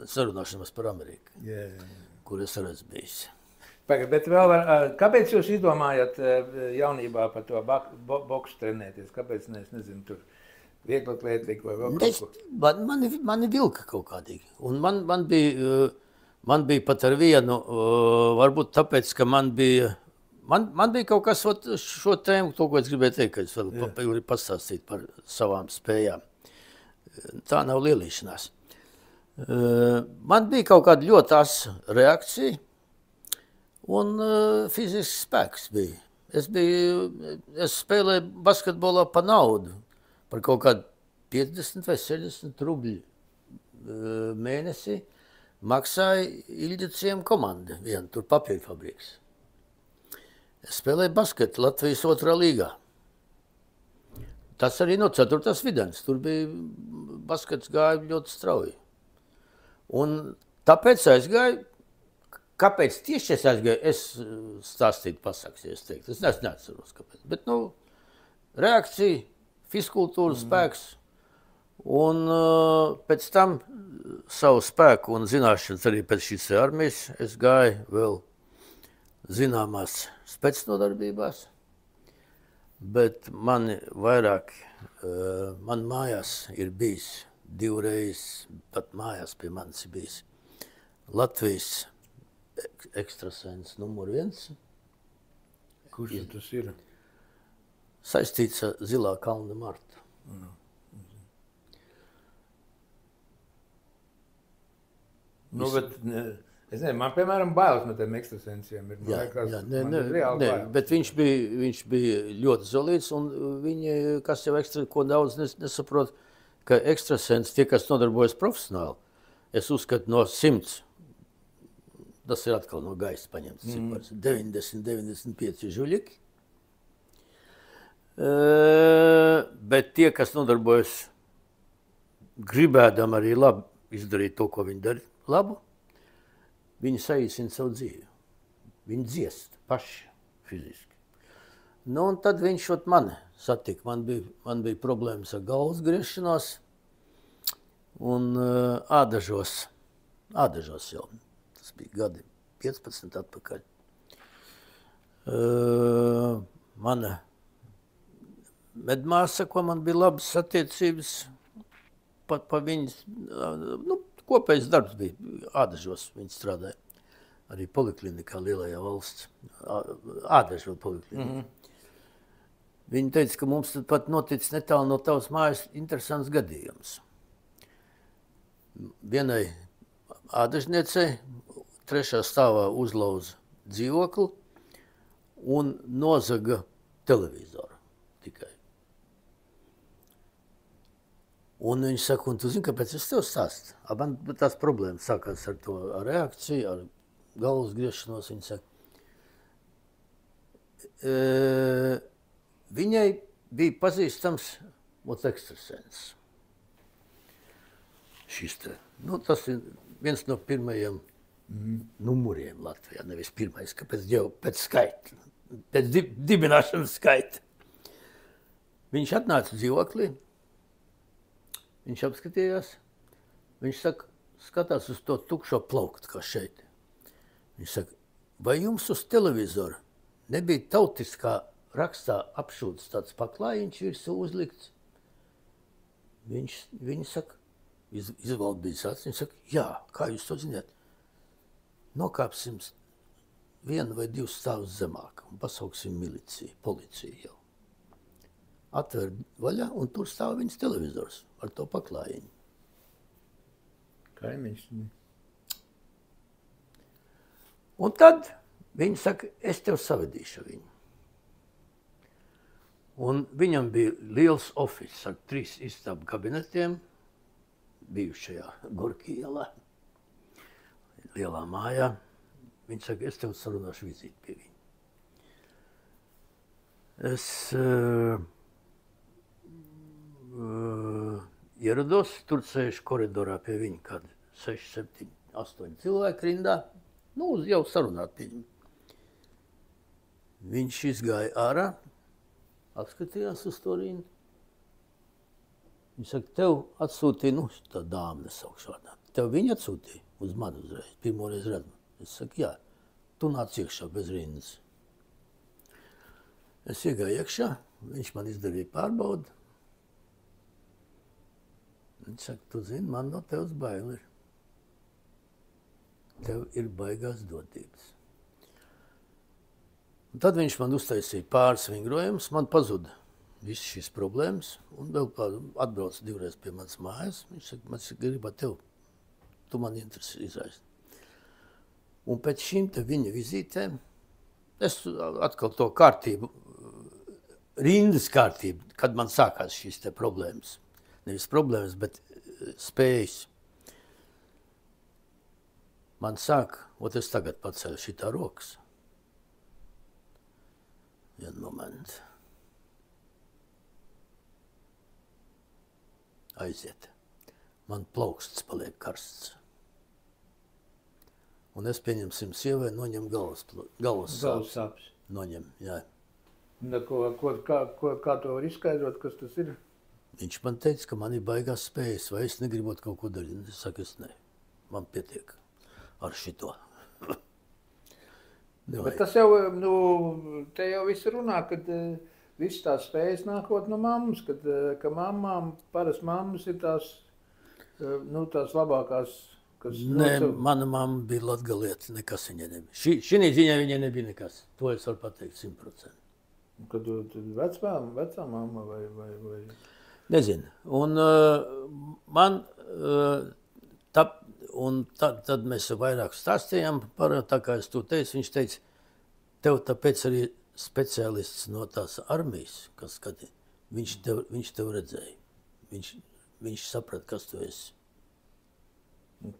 sarunāšanās par Ameriku, kur es redzu bijis. Bet vēl kāpēc jūs izdomājat jaunībā par to boksu trenēties? Kāpēc, es nezinu, tur vieglatlētiku vai vēl kaut ko? Mani vilka kaut kādīgi. Un man bija pat ar vienu, varbūt tāpēc, ka man bija kaut kas šo tēmu, to, ko es gribēju teikt, ka es vēl pastāstīt par savām spējām. Tā nav lielīšanās. Man bija kaut kāda ļoti asa reakcija un fizisks spēks bija. Es spēlēju basketbolā pa naudu, par kaut kādu 50 vai 60 rubļu mēnesī. Maksāja Ilģiciem komanda, viena tur papīra fabriks. Es spēlēju basketu Latvijas 2. līgā. Tas arī no 4. videns. Tur bija baskets gāja ļoti strauji. Un tāpēc aizgāju, kāpēc tieši es aizgāju, es stāstītu pasakas, ja es teiktu. Es neatceros, kāpēc. Bet, reakcija, fiskultūra, spēks. Un pēc tam savu spēku un zināšanas arī pēc šīs armijas es gāju vēl zināmās spēcnodarbībās, bet man mājās ir bijis 2 reizes, pat mājās pie manis ir bijis Latvijas ekstrasens numur 1. Kurš tas ir? Saistīts ar Zilā kalna Martu. Bet es nezinu, man, piemēram, bailes no tiem ekstrasensiem ir. Bet viņš bija ļoti zolīts, un viņi, kas jau ko daudz nesaprot, ka ekstrasens, tie, kas nodarbojas profesionāli, es uzskatu no 100, tas ir atkal no gaisa paņemts cipars, 90-95 žuļiki. Bet tie, kas nodarbojas gribēdam arī labi izdarīt to, ko viņi dara labu, viņi saīsina savu dzīvi. Viņi dziest paši fiziski. Un tad viņš mani satika. Man bija problēmas ar galvas griešanos un ādažos jau. Tas bija gadi 15 atpakaļ. Mana medmāsa, ko man bija labas attiecības, pat pa viņas, kopējs darbs bija, ādažos viņi strādāja. Arī poliklinikā lielajā valsts, ādažu poliklinikā. Viņi teica, ka mums pat noticis netālu no tavas mājas interesants gadījums. Vienai ādažniecei 3. stāvā uzlauza dzīvokli un nozaga televizoru tikai. Un viņi saka, un tu zini, kāpēc es tev stāstu? Man tās problēmas sākās ar to reakciju, ar galvas griešanos. Viņa saka, viņai bija pazīstams ekstrasens. Šis te, tas ir viens no pirmajiem numuriem Latvijā, nevis pirmais, kāpēc jau pēc skaita, pēc dibināšanas skaita. Viņš atnāca dzīvoklī, viņš apskatījās, viņš saka, skatās uz to tukšo plauktu, kā šeit. Viņš saka, vai jums uz televizoru nebija tautiskā rakstā apšūts tāds paklājiņš virsū uzlikts? Viņi saka, izvaldījis acis, viņi saka, jā, kā jūs to zināt? Nokāpsim 1 vai 2 stāvus zemāk un pasauksim miliciju, policiju jau. Atver vaļā un tur stāv viņas televizors ar to paklājiņu. Kaimiņš. Un tad viņi saka, es tev savedīšu viņu. Un viņam bija liels office ar 3 istabu kabinetiem, bijušajā Gorki ielā, lielā mājā. Viņš saka, es tev sarunāšu vizīti pie viņa. Es ierados, tur sēž koridorā pie viņa kādi 6, 7, 8 cilvēki rindā. Jau sarunāt pie viņa. Viņš izgāja ārā, atskatījās uz to rindu. Viņš saka, tev atsūtīja, tā dāma nesaukšu vārdā. Tev viņa atsūtīja uz mani uzreiz, pirmoreiz redzu. Es saku, jā, tu nāc iekšā bez rindas. Es iegāju iekšā, viņš man izdarīja pārbaudi. Viņš saka, tu zini, man no tevs bail ir. Tev ir baigās dotības. Un tad viņš man uztaisīja pāris vingrojumus, man pazuda visas šīs problēmas, un vēl atbrauca 2 reizes pie manas mājas. Viņš saka, man gribu tev, tu man interesi izraist. Un pēc šīm te viņa vizītēm, es atkal to kārtību, rindas kārtību, kad man sākās šīs te problēmas. Nevis problēmas, bet spējas. Man sāk, es tagad paceļu šitā rokas. Vienu momentu. Aiziet. Man plauksts paliek karsts. Un es pieņemsim sievai, noņem galvas sāpes. Noņem, jā. Kā to var izskaidrot, kas tas ir? Viņš man teica, ka man ir baigās spējas, vai es negribot kaut ko darīt. Es saku, es ne. Man pietiek ar šito. Bet tas jau, te jau viss runā, kad viss tās spējas nākot no mammas, ka mammām, parasti mammas ir tās labākās, kas... Nē, mana mamma bija latgalieta, nekas viņai nebija. Šī ziņā viņai nebija nekas. To es varu pateikt 100%. Kad vecā mamma vai... Nezinu. Un tad mēs vairāk stāstījām par, tā kā es to teicu, viņš teica, tev tāpēc arī speciālists no tās armijas, kas skatīja, viņš tev redzēja. Viņš saprata, kas tu esi.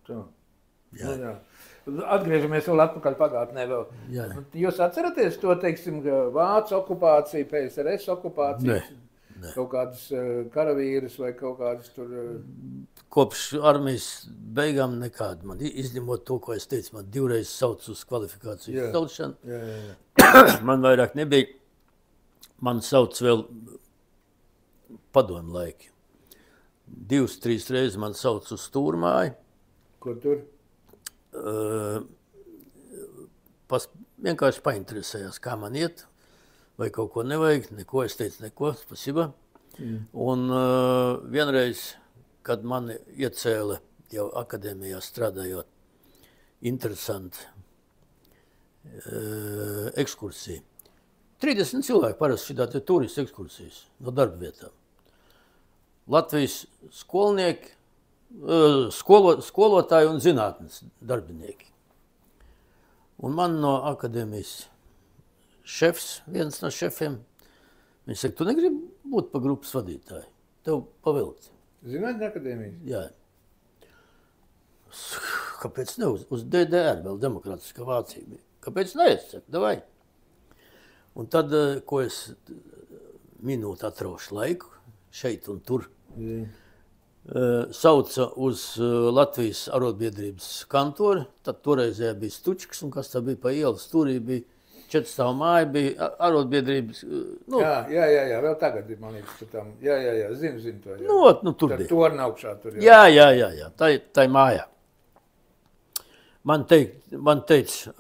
Tā. Jā. Atgriežamies vēl atpakaļ pagātnē vēl. Jā. Jūs atceraties to, teiksim, Vācu okupāciju, PSRS okupāciju? Nē. Kaut kādas karavīras vai kaut kādas tur... Kopš armijas beigām nekādu. Man izņemot to, ko es teicu, man 2 reizes sauc uz kvalifikāciju celšanu. Jā. Man vairāk nebija. Man sauc vēl padomu laiki. 2-3 reizes man sauc uz stūrmāju. Kur tur? Vienkārši painteresējās, kā man iet. Vai kaut ko nevajag, neko, es teicu, neko, spasībā. Un vienreiz, kad mani iecēla jau akadēmijā strādājot, interesanti ekskursija. 30 cilvēki parasti šitā te turistu ekskursijas no darba vietām. Latvijas skolnieki, skolotāji un zinātnes darbinieki. Un man no akadēmijas šefs, viens no šefiem, viņš saka, tu negribi būt pa grupas vadītāju, tev pavilkt. Zinātņu akadēmijas? Jā. Kāpēc ne? Uz DDR vēl demokrātiskā Vācija bija. Kāpēc ne? Es saku, davai. Un tad, ko es minūti atraušu laiku šeit un tur. Sauca uz Latvijas arotbiedrības kantori, tad toreizē bija Stučkas, un kas tā bija pa ielas stūrī, bija 4 stāvu māja, bija arotbiedrības. Nu, jā, vēl tagad ir, man liekas, tur tam, jā, zinu to. Jā. Nu, tur bija. Torna augšā tur. Jā, tai mājā. Man teica,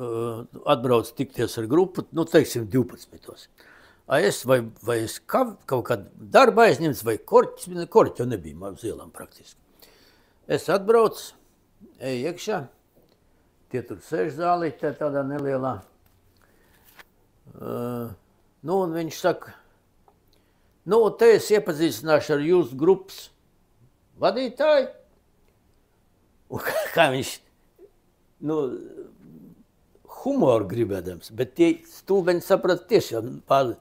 atbrauc tikties ar grupu, nu, teiksim, 12. Es vai es kaut kādu darbu aizņemts, vai korķi jau nebija uz ielām praktiski. Es atbraucu, eju iekšā, tie tur sēž zālītē tādā nelielā. Nu, un viņš saka, nu, te es iepazīstināšu ar jūsu grupas vadītāju. Un kā viņš, nu, humoru gribēdams, bet tie stulbeņi saprata tiešām pār.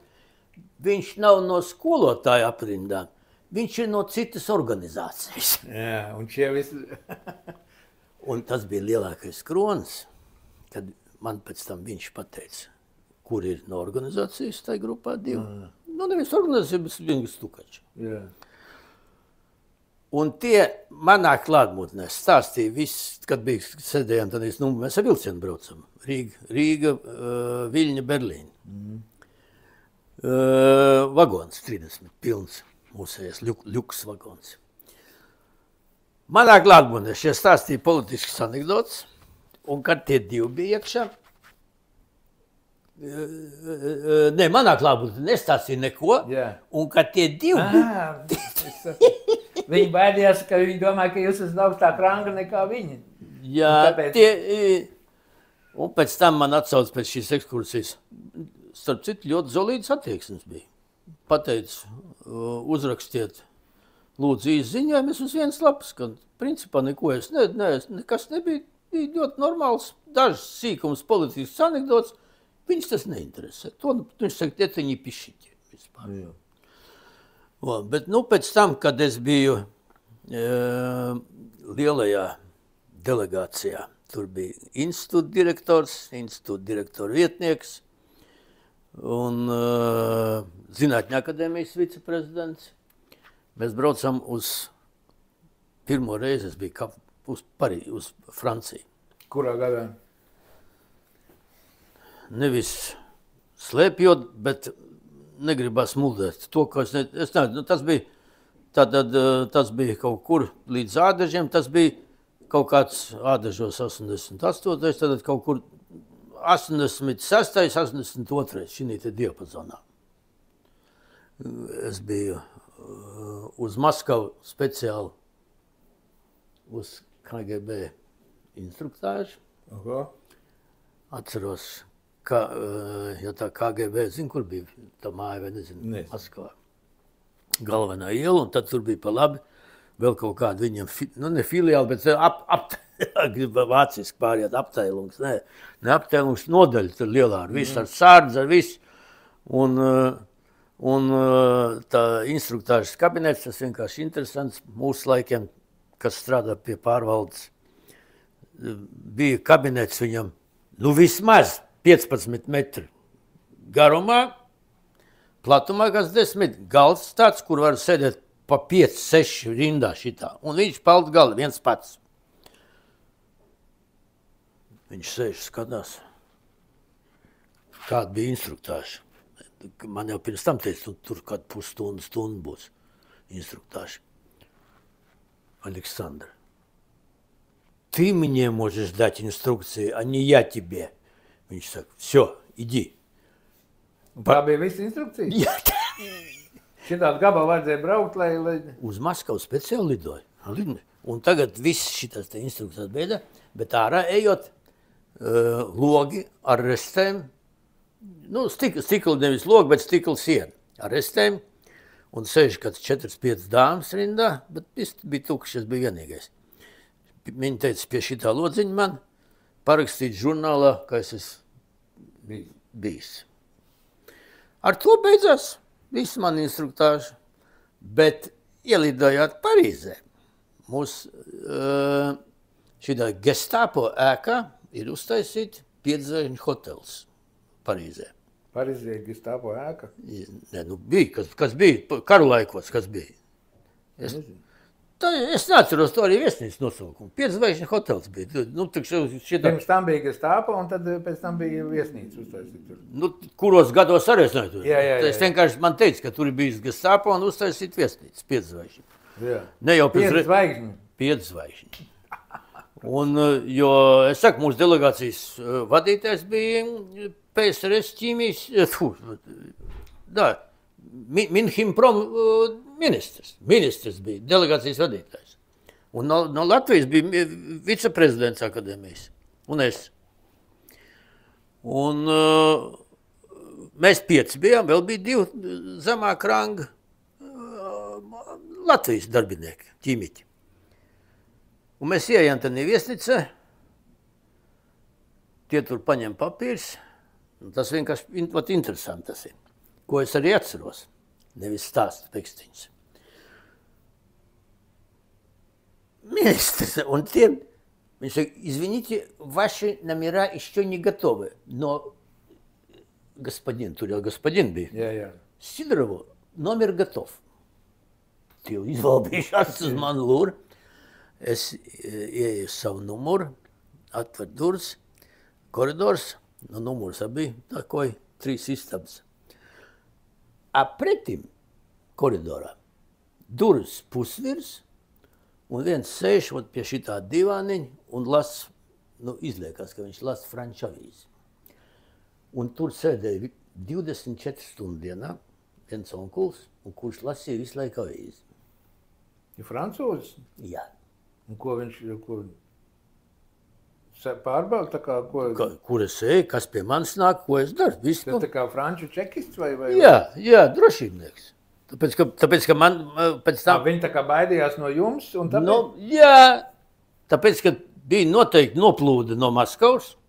Viņš nav no skolotāja aprindām, viņš ir no citas organizācijas. Jā, un šie visi... Un tas bija lielākais kronis, kad man pēc tam viņš pateica, kur ir no organizācijas tajā grupā 2. Nu, nevis organizācija, bet vienīgi Stukača. Jā. Un tie manā klātbūtnē stāstīja viss, kad bija sēdējām, tad mēs ar vilcienu braucam. Rīga, Viļņa, Berlīna. Vagons 30 pilns, mūsējais ļuks vagons. Manā klātbūtnē šie stāstīja politiskas anekdotas, un kad tie 2 bija iekšā, manā klātbūtnē nestāstīja neko, un kad tie 2 Viņi baidījās, ka viņi domā, ka jūs esat augstāk ranga nekā viņi. Jā, un pēc tam man atsauc pēc šīs ekskursijas. Starp citu, ļoti zolītas attieksmes bija. Pateicu, uzrakstiet, lūdzu izziņojumus uz vienas lapas, ka principā neko nekas nebija, bija ļoti normāls, dažs sīkums politisks anekdots, viņš tas neinteresē. To viņš saka, tietiņi pišķiķi vispār. Jā. Bet, nu, pēc tam, kad es biju lielajā delegācijā, tur bija institūta direktors, institūta direktora vietnieks, un Zinātņu akadēmijas viceprezidents. Mēs braucam pirmo reizi, es biju uz Franciju. Kurā gadā? Nevis slēpjot, bet negribas muldēt. To, ko tas bija kaut kur līdz ādažiem, tas bija kaut kāds ādažos 88. Tad kaut kur 86. 82. šī te diapazonā. Es biju uz Maskavu speciāli uz KGB instruktāžu. Atceros, ja tā KGB, zinu, kur bija tā māja, vai nezinu, Maskavā. Galvenā iela, un tad tur bija pa labi vēl kaut kāda viņam, ne filiāli, bet vāciski pāriet aptailungs, ne aptailungs, nodaļa tur lielā, ar visu, ar sārdz, ar visu. Un tā instruktāžas kabinets, tas vienkārši interesants mūsu laikiem, kas strādā pie pārvaldes. Bija kabinets viņam, nu vismaz 15 metri garumā, platumā kas 10, galds tāds, kur var sēdēt pa 5-6 rindā šitā. Un viņš palt galā viens pats. Viņš sēž, skatās, kāda bija instruktāža. Man jau pirms tam teica, tur kādu pusstundu būs инструктаж. Александр, ты мне можешь дать инструкции, а не я тебе. Viņš saka, все, иди. Tā bija visa instrukcija? Jā. Šitādu gabalu vajadzēja braukt, lai... Uz Maskavu speciāli lidoja. Un tagad viss šitās te instrukcijas beida, bet ārā ejot logi ar restēm, nu, stikli nevis logi, bet stikli siena ar restēm, un sēž kāds 4-5 dāmas rindā, bet bija tukšs, es biju vienīgais. Viņi teica, pie šitā lodziņa man parakstīt žurnālā, ka es esmu bijis. Ar to beidzās visu mani instruktāžu, bet ielidojot Parīzē, mūs šitā Gestapo ēkā ir uztaisīt 5 zvaigžņu hotels Parīzē. Parizē Gestapo ēka? Ne, nu bija, kas bija, karu laikos, kas bija. Es neatceros to arī viesnīcas nosaukumu. 5 zvaigžņu hotels bija. Nu, Pirms tam bija Gestapo un tad pēc tam bija viesnīca uztaisīt tur. Nu, kuros gados arī es nezinu. Jā. Es vienkārši man teicu, ka tur ir bijis Gestapo un uztaisīt viesnīcas 5 zvaigžņu. Jā. Ne jau 5 zvaigžņu. 5 zvaigžņu. Un, jo, es saku, mūsu delegācijas vadītājs bija PSRS ķīmijas, Minhimprom ministrs bija, delegācijas vadītājs. Un no Latvijas bija viceprezidents akadēmijas, un es. Un mēs 5 bijām, vēl bija 2 zemāk ranga Latvijas darbinieki, ķīmiķi. Un mēs ieejam tad viesnīcā, tie tur paņem papīrs, un tas vienkārši interesanti tas ir, ko es arī atceros, nevis stāstu tekstiņas. Министр, он тем, извините, ваши номера еще не готовы, но господин, tur господин bija, Sidorovу номер готов. Tie izvaldījušās uz manu lūru. Es ieeju savu numuru, atver durvis, koridors, no numurs bija такой 3 istabas. A pretim koridorā durvis pusvirs, un viens sēž pie šitā divāniņa un lasa, izliekās, ka viņš lasa franču avīzi. Un tur sēdēja 24 stundu dienā viens onkuls, un kurš lasīja visu laiku avīzi. Ir francūzis? Jā. Un ko viņš pārbauda, tā kā, ko... Kur es eju, kas pie manis nāk, ko es daru? Tas tā kā franču čekists vai? Jā, drošībnieks. Tāpēc, ka man pēc tam... Viņi tā kā baidījās no jums un tāpēc? Jā, tāpēc, ka bija noteikti noplūda no Maskavas.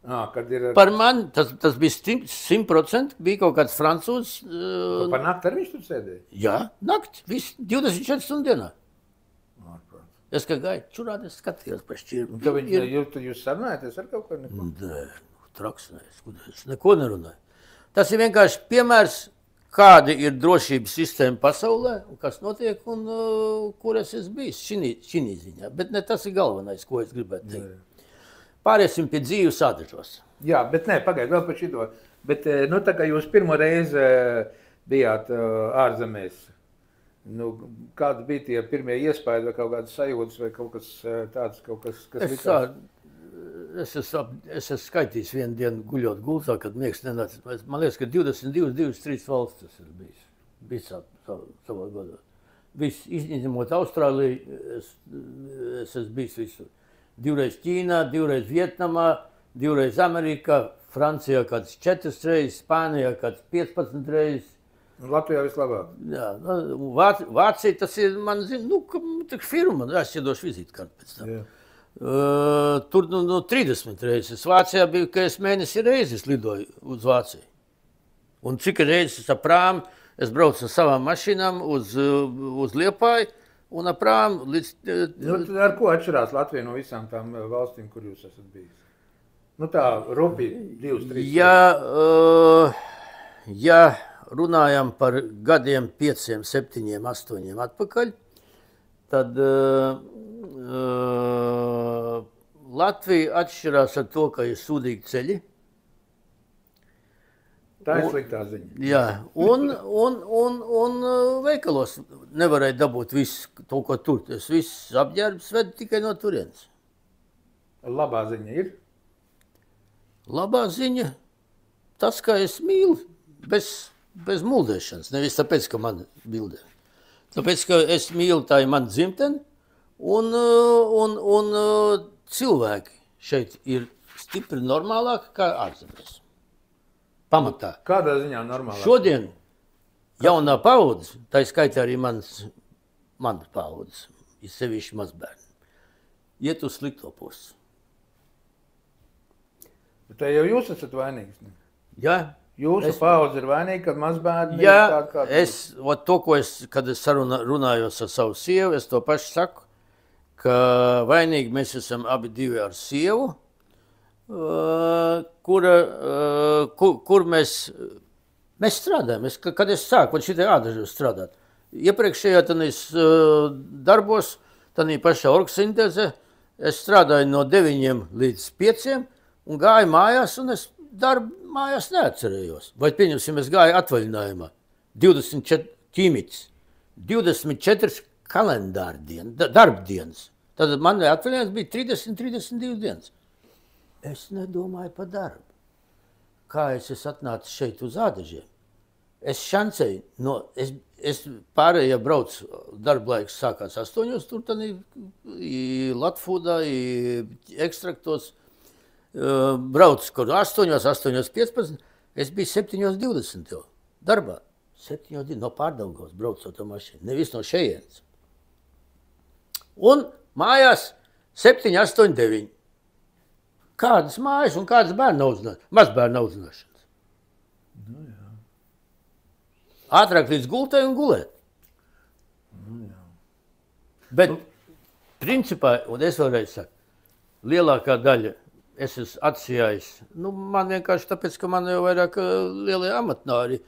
Par mani, tas bija 100%, bija kaut kāds francūzs. Par nakti arī viņš tur sēdēja? Jā, nakti, viss, 24 stundu dienā. Es kā gāju čurāt, es skatījos pa šķirbu. Jūs sarunājaties ar kaut ko? Nē, traks, es neko nerunāju. Tas ir vienkārši piemērs, kāda ir drošības sistēma pasaulē, un kas notiek, un kur es esmu bijis šī ziņā. Bet ne tas ir galvenais, ko es gribētu teikt. Pāriesim pie dzīves sādažos. Jā, bet nē, pagaid, vēl par šito. Bet, tā kā jūs pirmo reizi bijāt ārzemēs, kāda bija tie pirmie iespējas vai kaut kādas sajūtas vai kaut kas tāds, kas likās? Es esmu skaitījis vienu dienu guļot gultā, kad miegs nenāca. Man liekas, ka 23 valsts tas ir bijis. Visā savā gadā. Viss, izņemot Austrāliju, es esmu bijis visur. 2 reiz Ķīnā, 2 reiz Vietnamā, 2 reiz Amerikā, Francijā kāds 4 reizes, Spānijā kāds 15 reizes. Latvijā vislabāk. Jā, Vācija tas ir, man zina, tā firma, es iedošu vizītkarti pēc tam. Tur 30 reizes. Vācijā bija, ka es mēnesi reizes lidoju uz Vāciju. Un cik reizes ar prāmu, es braucu ar savām mašīnām uz Liepāju un ar prāmu līdz... Ar ko atšķirās Latvija no visām tām valstīm, kur jūs esat bijis? Tā rupi 2-3. Jā, runājam par gadiem 5, 7, 8 atpakaļ, tad Latvija atšķirās ar to, ka ir sūdīgi ceļi. Tā ir sliktā ziņa. Jā, un veikalos nevarēja dabūt visu to, ko tur. Es viss apģērbs vedu tikai no turienes. Labā ziņa ir? Labā ziņa tas, ka es mīlu bez muldēšanas, nevis tāpēc, ka man bildē. Tāpēc, ka es mīlu, tā ir mana dzimtene, un cilvēki šeit ir stipri normālāki kā ārzemēs. Pamatā. Kādā ziņā normālāk? Šodien jaunā paudze, tā skaitā arī manas paudzes, ir sevišķi mazbērni, iet uz slikto pusi. Bet tā jau jūs esat vainīgs, ne? Jā. Jūsu paudze ir vainīga, kad mazbērni ir tādi kādi. Kad es runājos ar savu sievu, es to pašu saku, ka vainīgi mēs esam abi divi ar sievu, kur mēs Mēs strādājam. Kad es sāku šitai ādažos strādāt, iepriekšējā darbos, tādā pašā orgsintēzē, es strādāju no 9 līdz 5 un gāju mājās, un es darbu mājās neatcerējos. Vai, pieņemsim, es gāju atvaļinājumā 24 ķīmiķis, 24 kalendāra dienas, darba dienas. Tad man atvaļinājums bija 30-32 dienas. Es nedomāju par darbu. Kā es atnācu šeit uz ādažiem? Es šancēju, es pārējā braucu, darba laiks sākās 8, tur tad Latfūdā, ekstraktos, braucu, kur 8:15, es biju 7:20 jau darbā. 7:20 no Pārdaugavas braucot to mašīnu, nevis no šejienes. Un mājās 7, 8, 9. Kādas mājas un kādas bērnu audzināšanas? Mazbērnu audzināšanas. Nu, jā. Ātrāk līdz gultai un gulēt. Nu, jā. Bet principā, un es vēlreiz saku, lielākā daļa es esmu atsijājis. Man vienkārši tāpēc, ka man jau vairāk lielie amatnāri.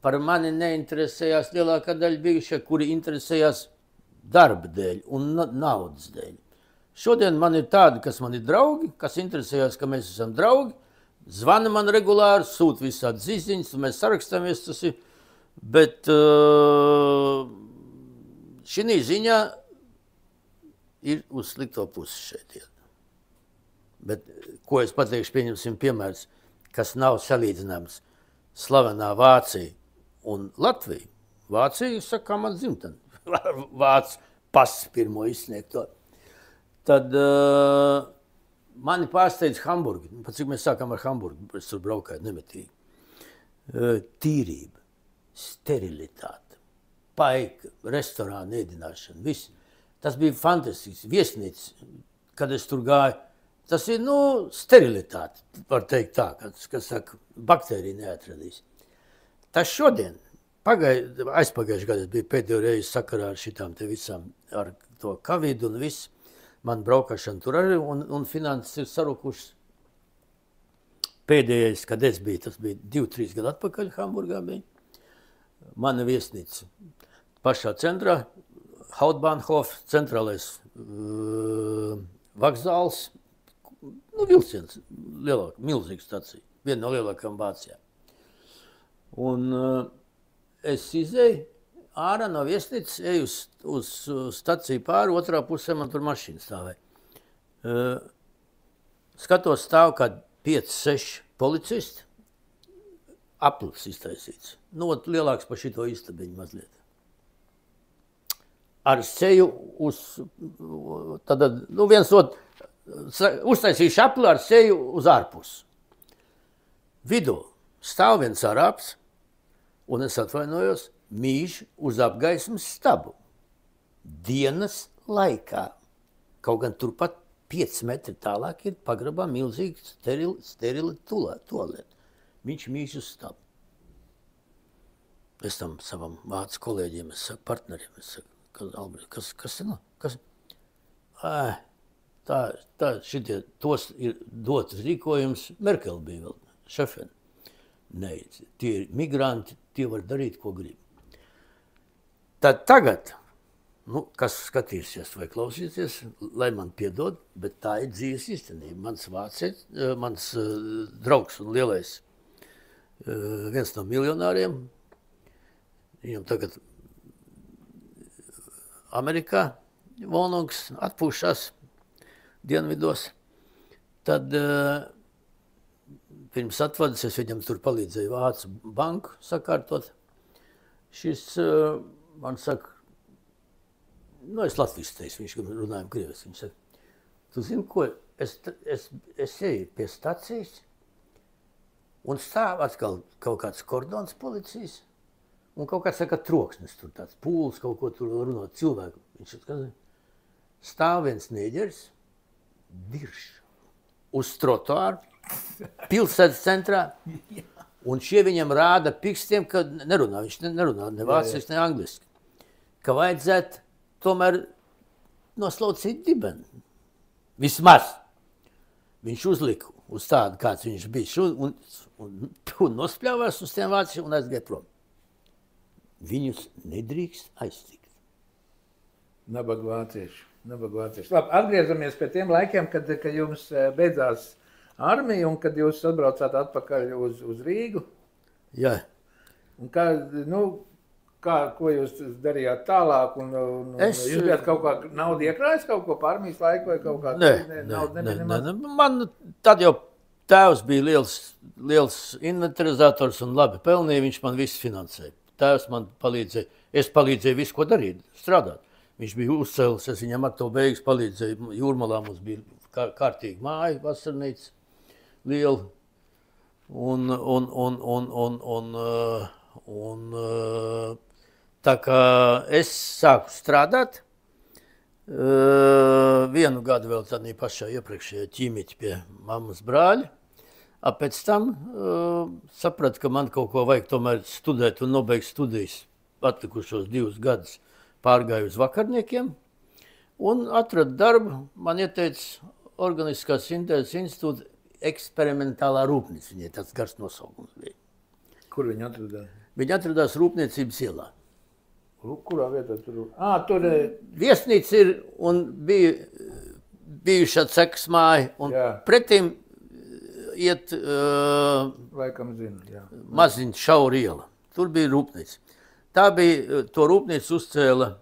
Par mani neinteresējās lielākā daļa bijušie, kuri interesējās darba dēļ un naudas dēļ. Šodien man ir tādi, kas man ir draugi, kas interesējās, ka mēs esam draugi, zvana man regulāri, sūta visādi ziņas, un mēs sarakstāmies, tas ir, bet šī ziņā ir uz slikto pusi šeit. Bet, ko es pateikšu, pieņemsim piemērs, kas nav salīdzināms slavenā Vācija un Latvija. Vācija, saka, man dzimtene. Vācu pasis pirmo izsniegto. Tad mani pārsteidz Hamburgi. Pat cik mēs sākām ar Hamburgu, es tur braukāju nemitīgi. Tīrība, sterilitāte, paika, restorāna ēdināšana, viss. Tas bija fantastisks. Viesnīca, kad es tur gāju, tas ir, sterilitāte, var teikt tā, kas saka, baktērija neatradīs. Tas šodien, aizpagājuši gadu, es biju pēdējo reizi sakarā ar šitām te visām, ar to Covid un viss. Man braukšana tur arī, un finanses ir sarukušas. Pēdējais, kad es biju, tas bija 2-3 gadu atpakaļ Hamburgā bija. Mana viesnīca pašā centrā, Hauptbahnhof, centrālais vokzāls, vilciens, milzīga stacija, viena no lielākajām Vācijā. Un es izēju ārā no viesnīcas, eju uz staciju pāri, otrā pusē man tur mašīna stāvēja. Skatos, stāv kā 5-6 policisti, aplis iztaisīts. Lielāks par šito istabiņu mazliet. Ar seju viens uztaisījuši apli ar seju uz ārpusi. Vidū stāv viens arābs, un es atvainojos, mīž uz apgaismas stabu. Dienas laikā. Kaut gan turpat 5 metri tālāk ir pagrabā milzīgi sterili tualeti. Viņš mīž uz stabu. Es tam savam vācu kolēģiem, es saku, partneriem, es saku, kas ir? Tā šitie tos ir dots rīkojums. Merkel bija vēl, šefeni. Nē, tie ir migranti, tie var darīt, ko grib. Tad tagad, kas skatīsies vai klausīsies, lai man piedod, bet tā ir dzīves īstenība. Mans draugs un lielais, viens no miljonāriem, viņam tagad Amerikā Volnogs atpūšās dienvidos, tad pirms atvadas es viņam tur palīdzēju Vācu banku sakārtot. Šis man saka, es latvijas teicu, viņš runājam krievis, viņš saka, tu zini, ko, es eju pie stacijas un stāv atkal kaut kāds kordons policijas un kaut kāds saka troksnis, tur tāds pūls, kaut ko tur runāt cilvēku. Viņš stāv viens neģeris, dirš uz trotuāru, pilsētas centrā, un šie viņam rāda pikstiem, ka viņš nerunā ne vāciski, ne angliski, ka vajadzētu tomēr noslaucīt dibeni. Vismaz. Viņš uzlika uz tādu, kāds viņš bija, un nospļāvās uz tiem vāciešiem un aizgāja prom. Viņus nedrīkst aiztikt. Nabaga vācieši. Labi, atgriezamies pie tiem laikiem, kad jums beidzās armija un kad jūs atbraucāt atpakaļ uz Rīgu. Jā. Un ko jūs darījāt tālāk? Jūs bijāt kaut kā naudu iekrājis kaut ko par armijas laiku vai kaut kā? Nē. Man tad jau tēvs bija liels inventarizators un labi pelnīja, viņš man visu finansēja. Tēvs man palīdzēja, es palīdzēju visu, ko darīt, strādāt. Viņš bija uzcēlis, es viņam ar to beigas palīdzēju. Jūrmalā mums bija kārtīgi māja, vasarnīca, liela. Tā kā es sāku strādāt, vienu gadu vēl tādā pašā iepriekšējā ķīmiķi pie mammas brāļa. Pēc tam sapratu, ka man kaut ko vajag tomēr studēt un nobeigt studijas atlikušos 2 gadus. Pārgāju uz vakarniekiem un atradu darbu. Man ieteica Organiskās sintēzes institūta eksperimentālā rūpnīca. Viņai tāds gars nosaukums bija. Kur viņi atradās? Viņi atradās Rūpniecības ielā. Kurā vietā tur? Tur viesnīca ir un bija bijušā cekas māja. Un pretim iet laikam zinu, jā. Maziņa šaura iela. Tur bija rūpnīca. Tā bija, to rūpnīcu uzcēla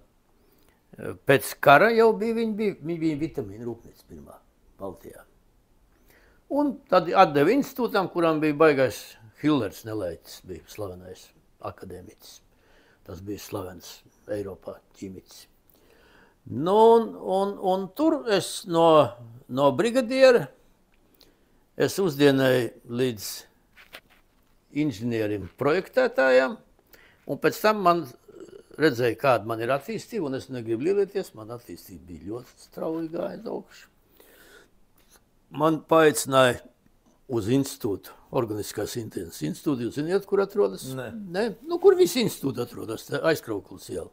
pēc kara jau bija, viņa bija vitamīna rūpnīca pirmā Baltijā. Un tad atdeva institūtam, kuram bija baigais Hillers Nelaitis, bija slavenais akadēmiķis. Tas bija slavens Eiropā ķīmiķis. Un tur es no brigadiera es uzdienēju līdz inženierim projektētājiem. Un pēc tam man redzēja, kāda man ir attīstība, un es negribu lielieties. Man attīstība bija ļoti strauji gāja augšu. Man paaicināja uz institūtu, Organiskās sintēzes institūtu. Jūs zināt, kur atrodas? Nē. Kur visi institūti atrodas? Aizkrauklas iela.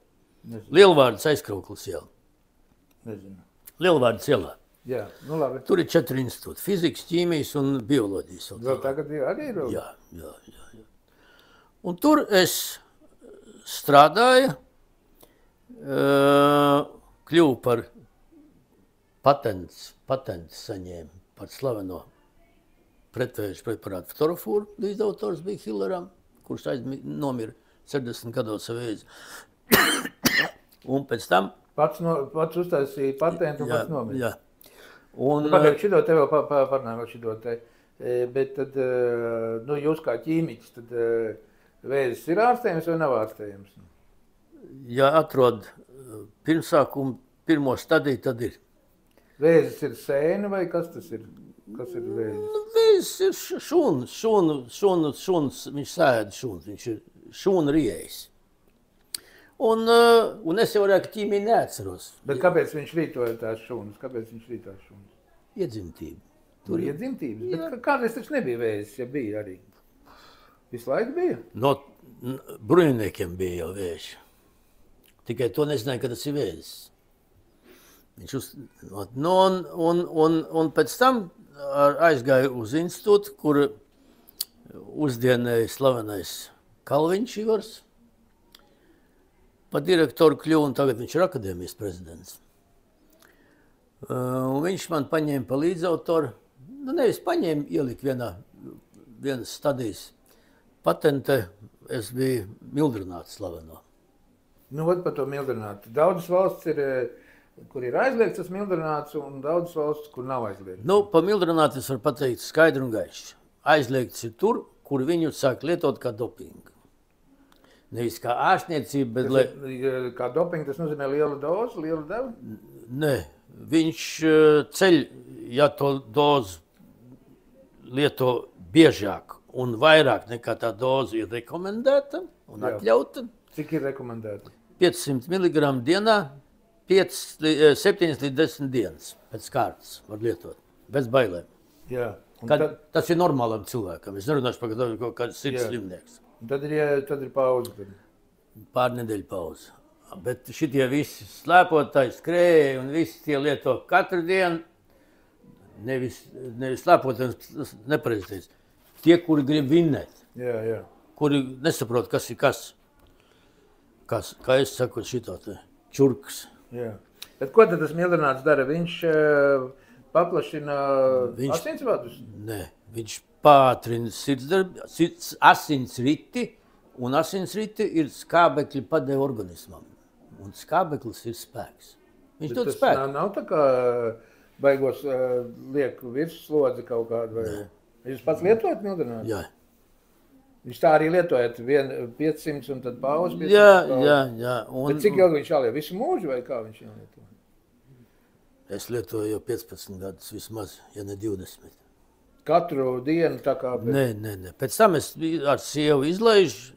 Lielvārds Aizkrauklas iela. Nezinu. Lielvārds ielā. Jā, labi. Tur ir 4 institūti. Fizikas, ķīmijas un bioloģijas. Vēl tagad arī ir? Jā. Un tur es strādāju, kļuvu par patents saņēmu par slaveno pretvēžu preparātu ftorofūru. Līdzautors bija Hilleram, kurš nomira 70 gados vēzi. Un pēc tam... Pats uztaisīja patentu un pats nomira. Jā. Un... Pagaid, šito te vēl parunājam vēl šito te. Bet tad, jūs kā ķīmiķis, tad... Vēzis ir ārstējums vai nav ārstējums? Ja atrod pirmsākumu, pirmo stadiju, tad ir. Vēzis ir sēna vai kas tas ir? Kas ir vēzis? Vēzis ir šūns, viņš sēda šūns, viņš ir šūna riejs. Un es jau varētu ķīmiju neatceros. Bet kāpēc viņš rītoja tās šūnas? Iedzimtība. Tur iedzimtības? Bet kādreiz taču nebija vēzis, ja bija arī? Visu laiku bija? No bruņiniekiem bija jau vēži. Tikai to nezināja, ka tas ir vēzis. Un pēc tam aizgāju uz institūtu, kur uzdienēja slavenais Kalviņš Ivars. Pa direktoru kļuvu, un tagad viņš ir akadēmijas prezidents. Un viņš man paņēma pa līdzautoru. Nevis paņēma, ielika vienas stadijas. Patente es biju mildrināts slaveno. Vat par to mildrinātu. Daudzas valsts ir, kur ir aizliegts tas mildrināts, un daudzas valsts, kur nav aizliegts. Pa mildrinātu es varu pateikt skaidru un gaišu. Aizliegts ir tur, kur viņu sāk lietot kā dopingu. Nevis kā ārstniecība, bet... Kā dopingu tas nozīmē liela doza, liela deva? Nē, viņš ceļ, ja to dozu lieto biežāk un vairāk nekā tā doza ir rekomendēta un atļauta. Cik ir rekomendēta? 500 mg dienā, 7 līdz 10 dienas pēc kārtas var lietot, bez bailēm. Jā. Tas ir normālam cilvēkam. Es nerunāšu par kaut kādu sirds slimnieks. Tad ir pauze. Pārnedēļu pauze. Bet šitie visi slēpotāji skrēja un visi tie lieto katru dienu. nevis slēpotājs, nepareizais. Tie, kuri grib vinnēt, Jā. kuri nesaprot, kas ir kas. Kā es saku, šitā te čurkas. Jā. Bet ko tad tas Mildrināts dara? Viņš paplašina asinsvadus? Nē, viņš pātrina asinsriti, un asinsriti ir skābekļi padeva organismam. Un skābeklis ir spēks. Viņš dod spēku. Tas nav tā kā baigos lieku virsslodzi kaut kādu vai... Jūs pats lietojat Mildrinātu? Jā. Viņš tā arī lietojat 500 un tad pauz? Jā. Bet cik ilgi viņš jāliet? Visu mūžu vai kā viņš jālieto? Es lietoju jau 15 gadus vismaz, ja ne 20. Katru dienu tā kā... Nē. Pēc tam es ar sievu izlaižu,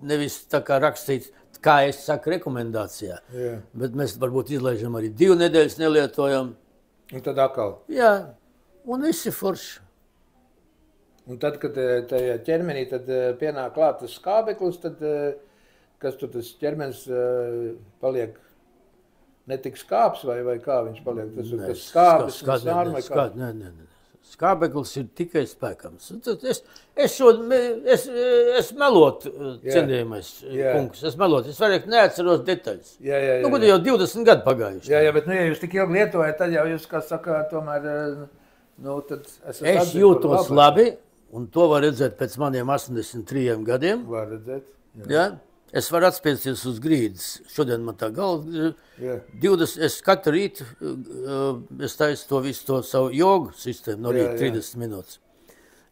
nevis tā kā rakstīts, kā es saku rekomendācijā. Jā. Bet mēs varbūt izlaižam arī 2 nedēļas nelietojam. Un tad atkal? Jā, un viss ir forši. Un tad, kad tajā ķermenī tad pienāk klāt tas skābeklis, tad kas tur tas ķermenis paliek netik skāps vai kā viņš paliek? Tas skābes, sārma vai kā? Nē. Skābeklis ir tikai spēkams. Es melotu, cienījamais kungs, es vairāk neatceros detaļas. Jā. Nu, kad jau 20 gadu pagājuši. Jā, bet ja jūs tik ilgi lietojat, tad jau jūs, kā saka, tomēr, tad es jūtos labi, un to var redzēt pēc maniem 83 gadiem. Var redzēt. Jā. Es varu atspiesties uz grīdas. Šodien man tā galva ir 20. Es katru rītu es taisu to visu to savu jogu sistēmu no rīta 30 minūtes,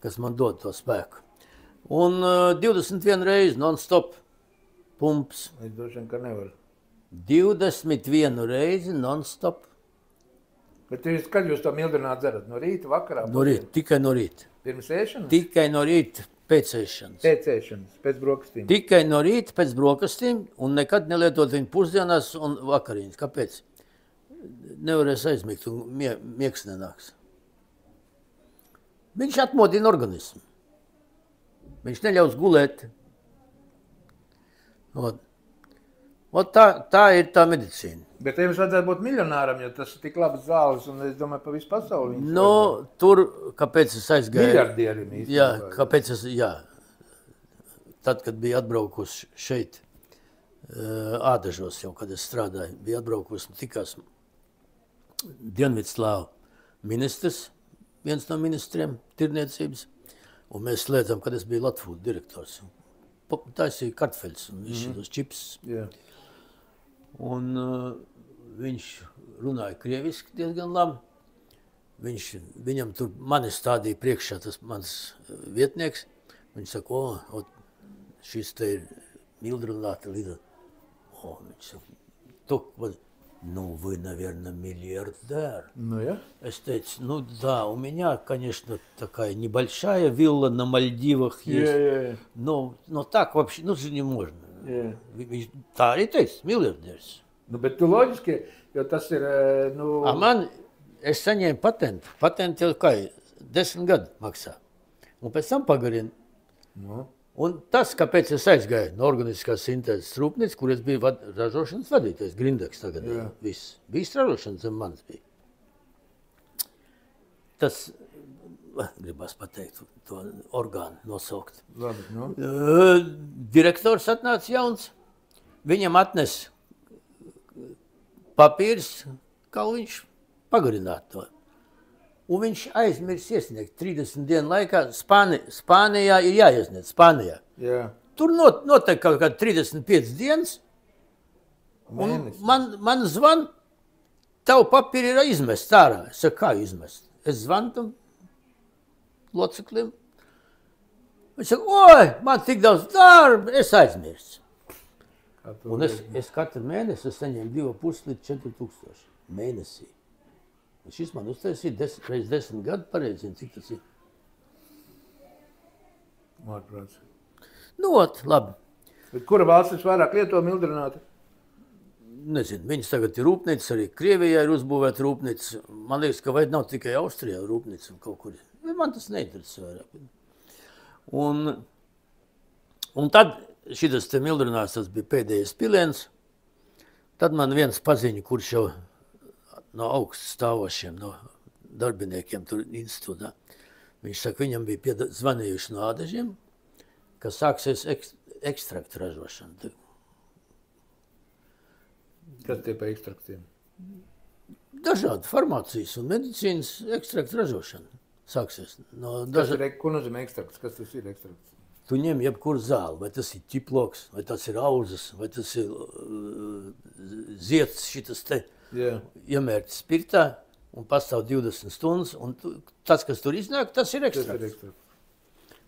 kas man dod to spēku. Un 21 reizi non-stop pumps. Es droši vien, ka nevar. 21 reizi non-stop. Bet kad jūs to Mildrinātu dzerat? No rīta, vakarā? No rīta, tikai no rīta. Pirms ēšanas? Tikai no rīta. Pēc ēšanas. Pēc ēšanas, pēc brokastīm. Tikai no rīta pēc brokastīm un nekad nelietot viņu pusdienās un vakariņas. Kāpēc? Nevarēs aizmigt un miegs nenāks. Viņš atmodina organismu. Viņš neļaus gulēt. Tā ir tā medicīna. Bet jums vajadzētu būt miljonāram, jo tas ir tik labs zāles, un es domāju, pa visu pasauli. Tur, kāpēc es aizgāju? Miljardierim īstenībā. Jā. Tad, kad bija atbraukusi šeit, Ādažos jau, kad es strādāju, bija atbraukusi un tikās Dienvidslāvu ministrs, viens no ministriem tirniecības, un mēs slēdzam, kad es biju Latfūda direktors. Taisīja kartfeļus un visus čips. Jā. Un viņš runāja krieviski diezgan labi. Viņam tur mani stādīja priekšā tas mans vietnieks. Viņš saka, šis te ir Mildrināta Lida. Viņš saka, вы, наверное, миллиардер. Я? Es teicu, да, у меня, конечно, такая небольшая вилла на Мальдивах есть. Но так вообще, же не можно. Tā arī teiks, miljardieris. Bet tu loģiski, jo tas ir, es saņēmu patentu. Patentu jau kā 10 gadu maksā. Un pēc tam pagarina. Un tas, kāpēc es aizgāju no organiskās sintēzes rūpnīcas, kur es biju ražošanas vadītājs, Grindeks tagad viss. Viss ražošanas zem manis bija. Tas, gribas pateikt, to orgānu nosaukt. Direktors atnāca jauns, viņam atnes papīrs, kā viņš pagarinātu to. Un viņš aizmirs iesniegt 30 dienu laikā. Spānijā ir jāiesniedz, Spānijā. Jā. Tur notiek kaut kā 35 dienas, un man zvan, tavu papīri ir izmest ārā. Es saku, kā izmest? Es zvanu tam loceklim. Viņš saka, man tik daudz darba, es aizmirsu. Un es katru mēnesi saņēmu 2,5 līdz 4,000 mēnesī. Un šis man uztaisīja reiz 10 gadu pareizi, cik tas ir. Ārprāts. Labi. Bet kura valsts vairāk lieto Mildrinātu? Nezinu, viņas tagad ir rūpnīcas, arī Krievijā ir uzbūvēta rūpnīca. Man liekas, ka vai nav tikai Austrijā rūpnīca un kaut kur. Man tas neinteresē vairāk. Un tad šitas te Mildrināts, tas bija pēdējais piliens. Tad man viens paziņa, kurš jau no augsts stāvošiem, no darbiniekiem tur institūtā. Viņš saka, viņam bija zvanījuši no ādažiem, ka sāksies ekstraktu ražošana. Kas tie pa ekstraktiem? Dažādi farmācijas un medicīnas ekstraktu ražošana sāksies. Ko nozīmē ekstrakts? Kas tas ir ekstrakts? Tu ņem jebkuru zāli, vai tas ir ķiploks, vai tas ir auzas, vai tas ir ziets šitas te iemērts spirtā un pastāv 20 stundas, un tas, kas tur iznāk, tas ir ekstrakts.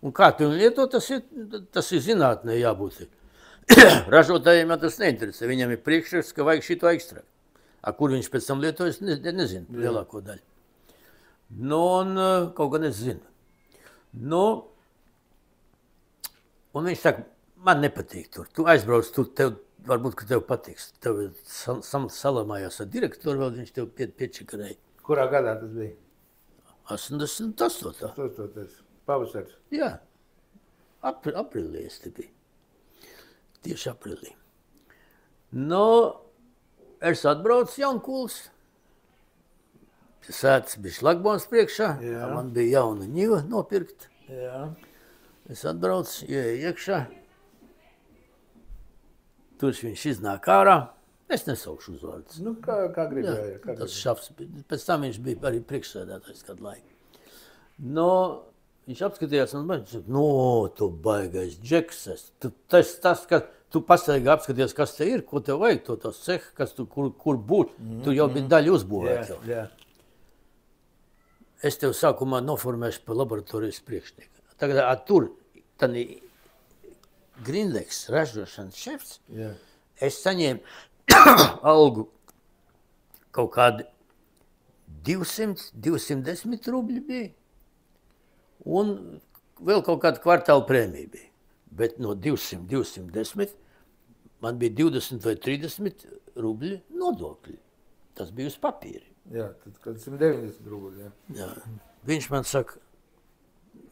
Un kā tu lieto, tas ir zinātnē jābūt. Ražotājiem tas neinteresē. Viņam ir priekšraksts, ka vajag šito ekstraktu. Kur viņš pēc tam lietojas, nezinu, lielāko daļu. Nu, un kaut gan es zinu. Nu, un viņš saka, man nepatīk tur. Tu aizbrauc tur, varbūt, ka tev patiks. Tev salamājās ar direktoru, vēl viņš tev piečakarēja. Kurā gadā tas bija? 88. 88. Pavasars. Jā. Aprilī es te biju. Tieši aprilī. Nu, es atbraucu Jaunkuls. Sēdz bija šlagbons priekšā. Jā. Man bija jauna ņiva nopirkt. Jā. Es atbraucu, iekšā. Tur viņš iznāk ārā. Es nesaukšu uzvārdus. Nu, kā gribēja. Tas šafs. Pēc tam viņš bija arī priekšsēdētājs kādu laiku. Nu, viņš apskatījās un man saka, no, tu baigais džekses. Tas, ka tu pastaigi apskaties, kas te ir, ko tev vajag, to cehu, kas tu, kur būt. Tu jau bija daļa uzbūvēt jau. Jā. Es tev sākumā noformēšu pa laboratorijas priekšnieku. Tagad tur, tad Grindeks ražošanas šefs, es saņēmu algu kaut kādi 200-210 rubļi bija. Un vēl kaut kāda kvartāla prēmija bija. Bet no 200-210 man bija 20 vai 30 rubļi nodokļi. Tas bija uz papīri. Jā, tad kad 190 rubļi. Jā. Viņš man saka,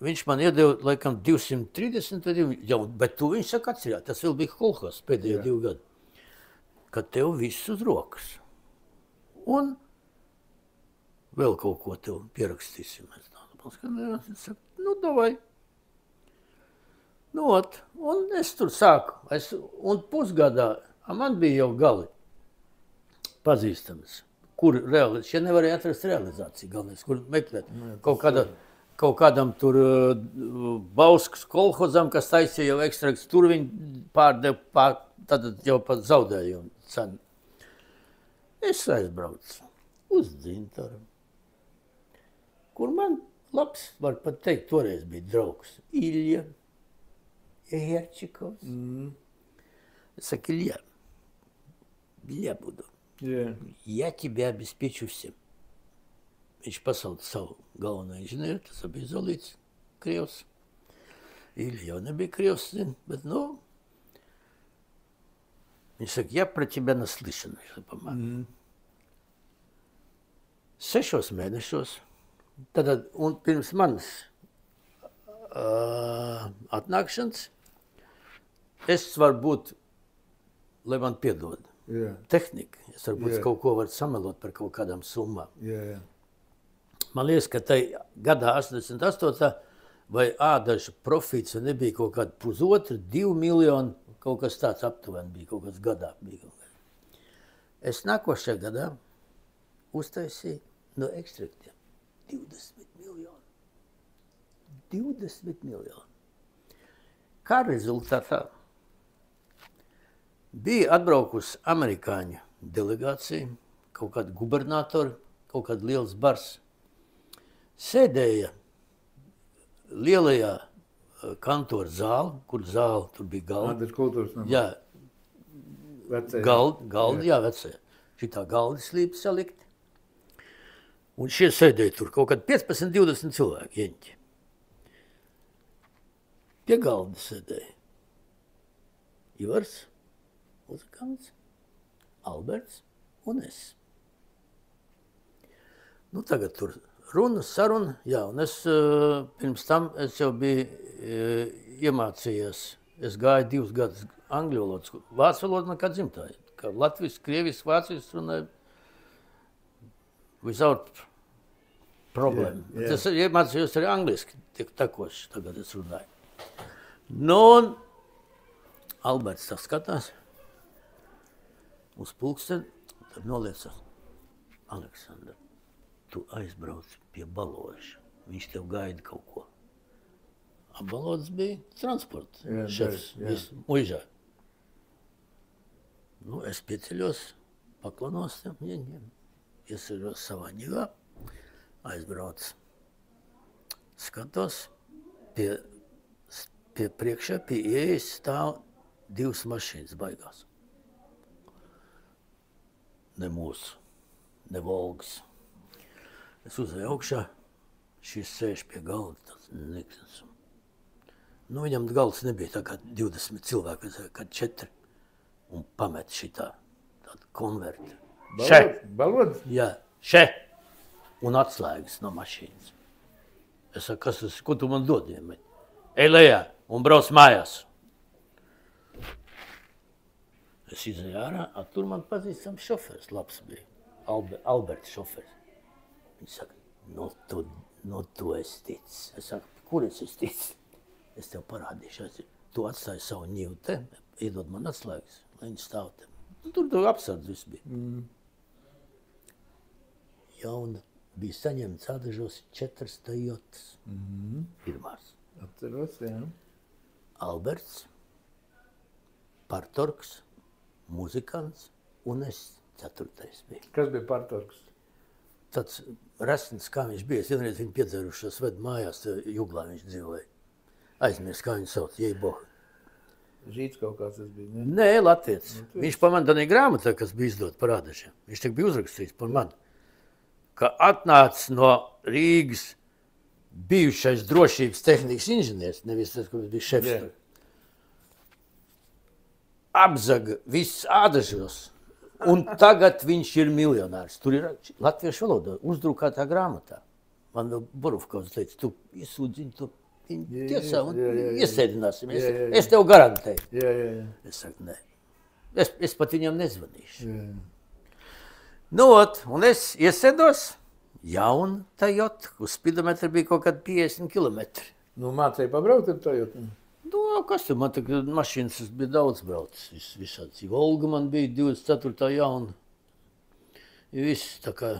viņš man iedeva laikam 230 vai 2, bet tu viņš saka atcerā, tas vēl bija kolhos pēdējo 2 gadu. Kad tev viss uz rokas. Un vēl kaut ko tev pierakstīsim. Es saku, nu, davai. Nu, un es tur sāku. Un pusgadā man bija jau gali pazīstams. Kur šeit nevarēja atrast realizāciju galvenais, kur meklēt. Kaut kādam tur Bauskas kolhozam, kas taisīja jau ekstrakts, tur viņi pārdeva tad jau pat zaudējumu cenu. Es aizbraucu uz Dzintaru, kur man labs, var pat teikt, toreiz bija draugs. Ilja Herčikovs. Es saku, Ilja буду. Я тебя обеспечу всем. Viņš pasauca savu galveno inženieru, tas bija Zolīts, krievs. Ilja jau nebija krievs, bet, nu, viņš saka, я про тебя наслышан. 6 mēnešos. Tad, un pirms manas atnākšanas, es varu būt, lai man piedod, tehnika. Es varbūt kaut ko varu samelot par kaut kādām summām. Man liekas, ka tai gadā 88. vai ādažu profīts nebija kaut kāda 1,5–2 miljoni, kaut kas tāds aptuveni bija, kaut kas gadā bija. Es nākošajā gadā uztaisīju no ekstraktiem 20 miljoni. 20 miljoni. Kā rezultātā bija atbraukusi amerikāņu delegācija, kaut kādi gubernatori, kaut kāds liels bars. Sēdēja lielajā kantora zāli, kur zāli tur bija galda. Tas kultūras namā. Jā. Vecajā. Galda, jā, vecajā. Šitā galda slīpa salikt. Un šie sēdēja tur kaut kādi 15–20 cilvēki, ieņķi. Pie galda sēdēja Ivars, muzikants, Alberts un es. Nu, tagad tur runa, saruna, jā, un es pirms tam es jau biju iemācījies. Es gāju 2 gadus angļu valodas, vācu valodu man kā dzimtāju. Kā latviski, krieviski, vāciski runāju. without problem. Jā. Tas ir iemācījos arī angliski, tik tekoši tagad es runāju. Nu, un Alberts tā skatās uz pulksteni, tad noliecās. Aleksandr, tu aizbrauci pie Baloža, viņš tev gaida kaut ko. Balodis bija transporta šefs, muižā. Nu, es pieceļos, paklanos viņiem, iesaļos savā ņigā, aizbrauc. Skatos, pie priekšā, pie ieejas stāv 2 mašīnas baigās. Ne mūsu, ne Volgas. Es uzēju augšā, šis sēž pie galda, tāds nekļas. Nu, viņam galds nebija tā kā 20 cilvēki, kā 4. Un pamet šitā tādu konverti. Balodis? Jā, še. Un atslēgas no mašīnas. Es saku, kas tas, ko tu man dod? Ej lejā un brauc mājās. Es izēju ārā, tur man pazīstams šofers, labs bija. Alberts šofers. Viņš saka, no tu esi ticis. Es saku, kur es esi ticis? Es tev parādīšu. Tu atstāji savu ņivu te, iedod man atslēgas. Lai viņi stāv te. Tur apsardz viss bija. Jauna bija saņemts Ādažos 4 Toyotas. Pirmās. Atceros, jā. Alberts, partorgs, muzikants un es 4. bija. Kas bija partorgs? Tāds resns, kā viņš bija. Es vienreiz viņu piedzērušos ved mājās, Juglā viņš dzīvoja. Aizmirst, kā viņu sauc, Jeiboha. Žīts kaut kāds tas bija, ne? Nē, Latvijas. Viņš pa mani tādā grāmatā, kas bija izdot par Ādažiem. Viņš tik bija uzrakstīts par mani, ka atnāca no Rīgas bijušais drošības tehnikas inženieris, nevis tas, ka viņš bija šefs. Jā. Apzaga viss Ādažos, un tagad viņš ir miljonārs. Tur ir latviešu valodā uzdrukātā grāmatā. Man vēl Borufkovs teica, tu iesūdzi to. Viņi tiesā un iesēdināsim. Es tev garantēju. Jā. Es saku, nē. Es pat viņam nezvanīšu. Jā. Nu, un es iesēdos jaunu Toyota. Uz spidometra bija kaut kādi 50 kilometri. Nu, mācēja pabraukt ar Toyota? Nu, kas tur? Man tagad mašīnas bija daudz braucis. Visāds. Volga man bija 24. jauna. Viss tā kā...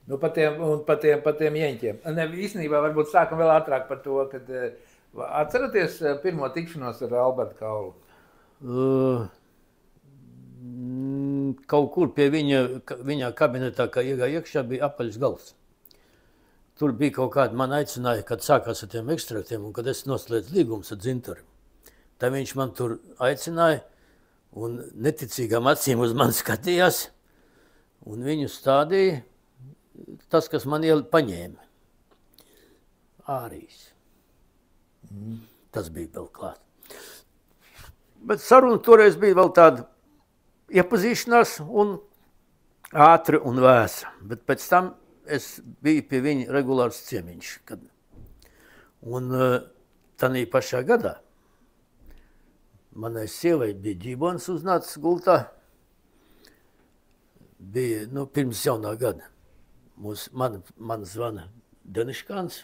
Nu, pa tiem jeņķiem. Ne, īstenībā varbūt sākam vēl ātrāk par to, kad atceraties pirmo tikšanos ar Albertu Kaulu? Kaut kur pie viņa kabinetā, kā iegāja iekšā, bija apaļs galds. Tur bija kaut kāda, man aicināja, kad sākās ar tiem ekstraktiem, un kad es noslēdzu līgumus ar Dzintaru. Tā viņš man tur aicināja, un neticīgām acīm uz mani skatījās, un viņu stādīja. Tas, kas man paņēma. Ārīs. Tas bija vēl klāt. Bet saruna toreiz bija vēl tāda iepazīšanās un ātra un vēsa. Bet pēc tam es biju pie viņa regulārs ciemiņš. Un tanī pašā gadā manai sievai bija ģībons uznācis gultā. Bija, pirms jaunā gada. Man zvana Deniškāns,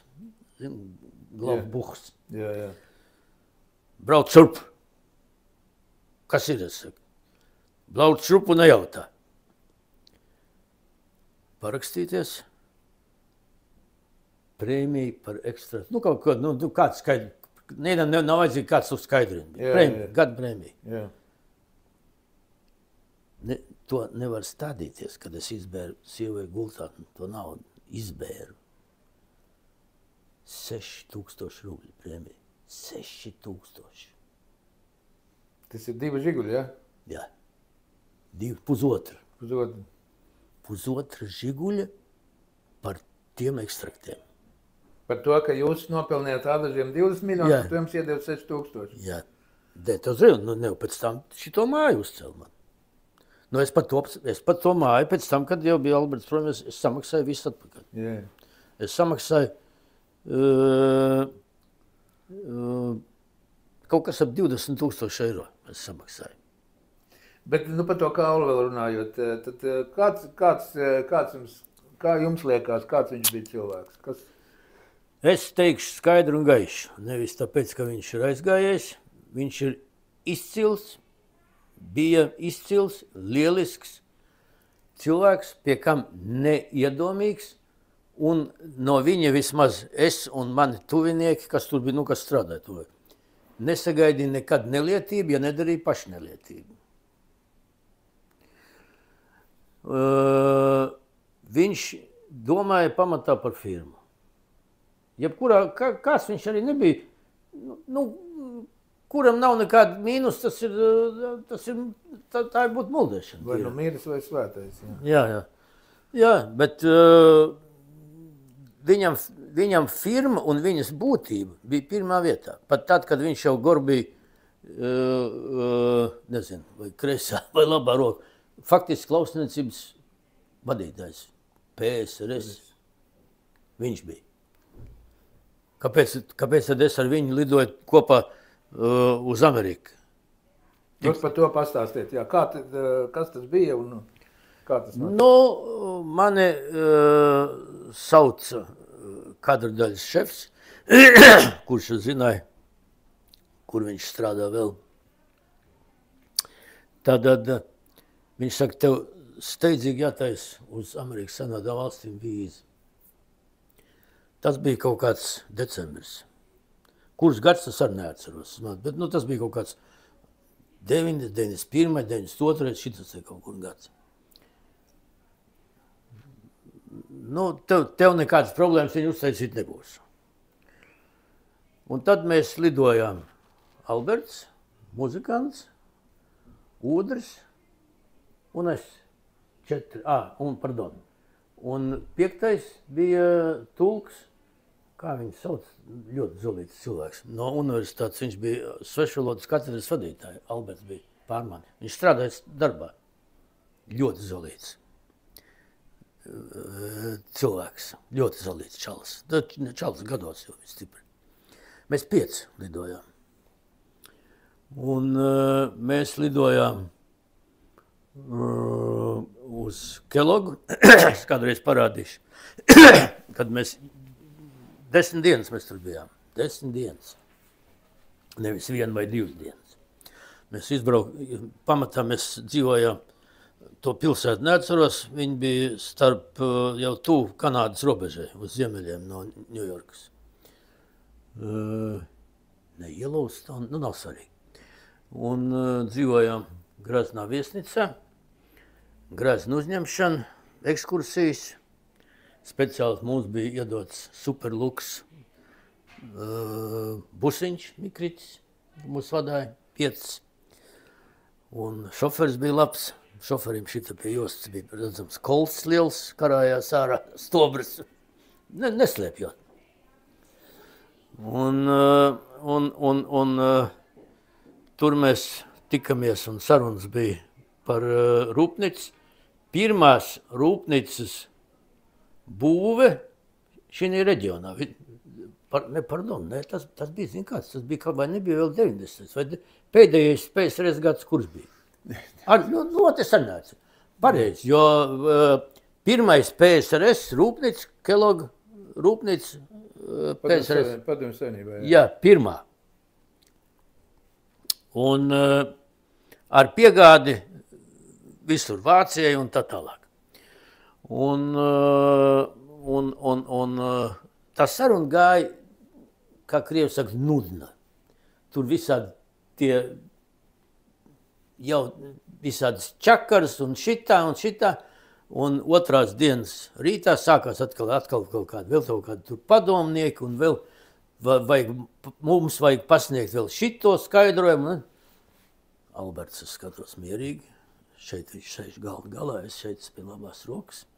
Glavbuhs. Jā. Brauc šurp. Kas ir, es saku? Brauc šurp un nejautā. Parakstīties. Prēmija par ekstra. Kaut ko, kāds skaidri. Nav vajadzīgi kāds uzskaidrījumi. Gada prēmija. Jā. To nevar stādīties, kad es izbēru sievai gultā to naudu. Izbēru. 6000 rubļu prēmija. 6000. Tas ir 2 žiguļi, ja? Jā. 1,5. Pusotru. 1,5 žiguļa par tiem ekstraktiem. Par to, ka jūs nopelnījāt Ādažiem 20 miljonus, tu jums iedeva 6000. Jā. Tas ir, pēc tam šito māju uzcēl man. Es pat to māju pēc tam, kad jau bija Alberts prom, es samaksāju visu atpakaļ. Jā. Es samaksāju kaut kas ap 20,000 eiro. Es samaksāju. Bet par to Kaulu vēl runājot, tad Kā jums liekas, kāds viņš bija cilvēks? Kas... Es teikšu skaidru un gaišu. Nevis tāpēc, ka viņš ir aizgājies. Viņš ir izcils, bija izcils, lielisks cilvēks, pie kam neiedomīgs. Un no viņa vismaz es un mani tuvinieki, kas tur bija, kas strādāja tur, nesagaidīja nekad nelietību, ja nedarīja pašnelietību. Viņš domāja pamatā par firmu. Jebkurā, kāds viņš arī nebija, kuram nav nekāda mīnus, tā ir būt muldēšana. Vai nu mīris vai svētais. Jā, bet viņam firma un viņas būtība bija pirmā vietā. Pat tad, kad viņš jau bija, nezinu, vai kreisā, vai labā roka, faktiski klausniecības vadītājs, PSRS, viņš bija. Kāpēc tad es ar viņu lidoju kopā uz Ameriku? Jūs par to pastāstiet, jā. Kas tas bija un kā tas notika? Mani sauca kadrdaļas šefs, kurš zināja, kur viņš strādā vēl. Tad viņš saka, tev steidzīgi jātais uz Amerikas Savienotām valstīm vīzi. Tas bija kaut kāds decembris. Kurš gads tas arī neatceros. Bet tas bija kaut kāds 91, 92, šitas ir kaut kur gads. Tev nekādas problēmas viņu uztaisīt nebūs. Un tad mēs lidojām Alberts, muzikants, Ūdris un es. Un 5. bija tulks, kā viņu sauc, ļoti zolīts cilvēks. No universitātes viņš bija svešvalodas katedras vadītāja. Alberts bija pār mani. Viņš strādāja darbā. Ļoti zolīts cilvēks. Ļoti zolīts čalis. Čalis gados jau ir stipri. Mēs 5 lidojām. Un mēs lidojām uz Kellogu. Es kādreiz parādīšu. Kad mēs 10 dienas mēs tur bijām. 10 dienas. Nevis 1 vai 2 dienas. Mēs pamatā mēs dzīvojām, to pilsētu neatceros, viņi bija starp jau tuvu Kanādas robežai, uz ziemeļiem no Ņujorkas. Ne Yellowstone, nav svarīgi. Un dzīvojām Graznā viesnīcā, Grazna uzņemšana, ekskursijas. Speciāli mums bija iedots superluks busiņš, Mikritis, mūs vadāja 5. Un šoferis bija labs. Šoferim šita pie jostas bija redzams kolts liels, karājās ārā stobras, neslēpjot. Un tur mēs tikamies un sarunas bija par rūpnicu. Pirmās rūpnicas būve šī reģionā. Tas bija, zin kāds, tas bija, vai nebija vēl 90. Vai pēdējais PSRS gads, kurš bija? Tas sanāca. Pareizi, jo pirmais PSRS rūpnic, Kellogg rūpnic PSRS. Padomju Savienībā. Jā, pirmā. Un ar piegādi visur Vācijai un tā tālāk. Un tā saruna gāja, kā krievi saka, nudna. Tur visādi tie jau visādas čakars un šitā. Un otrās dienas rītā sākās atkal kaut kādi tur padomnieki un vēl mums vajag pasniegt vēl šito skaidrojumu. Alberts, es skatos mierīgi. Šeit viņš sēž galā, es šeit pie labās rokas.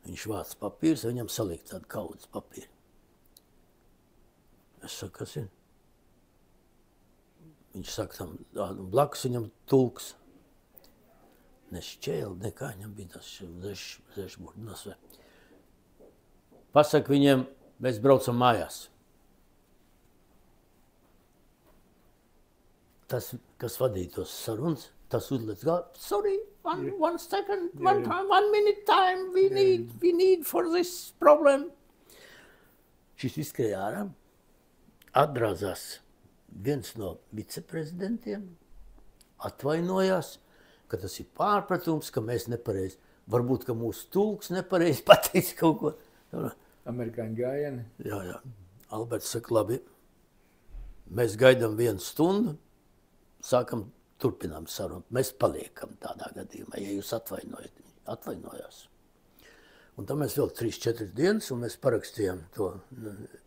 Viņš vāc papīrs, viņam saliek tādu kaudzes papīru. Es saku, kas ir? Viņš saka, tam blakus viņam tulks. Ne šķēli, nekā viņam bija tas zešburdi. Pasaka viņiem, mēs braucam mājās. Tas, kas vadīja tos sarunas, tas uzliec galā. Sorry, one second, one time, 1 minute time we need for this problem. Šis izskrēja ārā, atbrāzās viens no viceprezidentiem, atvainojās, ka tas ir pārpratums, ka mēs nepareizi, varbūt, ka mūsu tulks nepareizi pateica kaut ko. Amerikāņu gājieni. Jā. Alberts saka, labi, mēs gaidām 1 stundu, turpinām sarunu. Mēs paliekam tādā gadījumā, ja jūs atvainojās. Un tam mēs vēl 3-4 dienas, un mēs parakstījām to.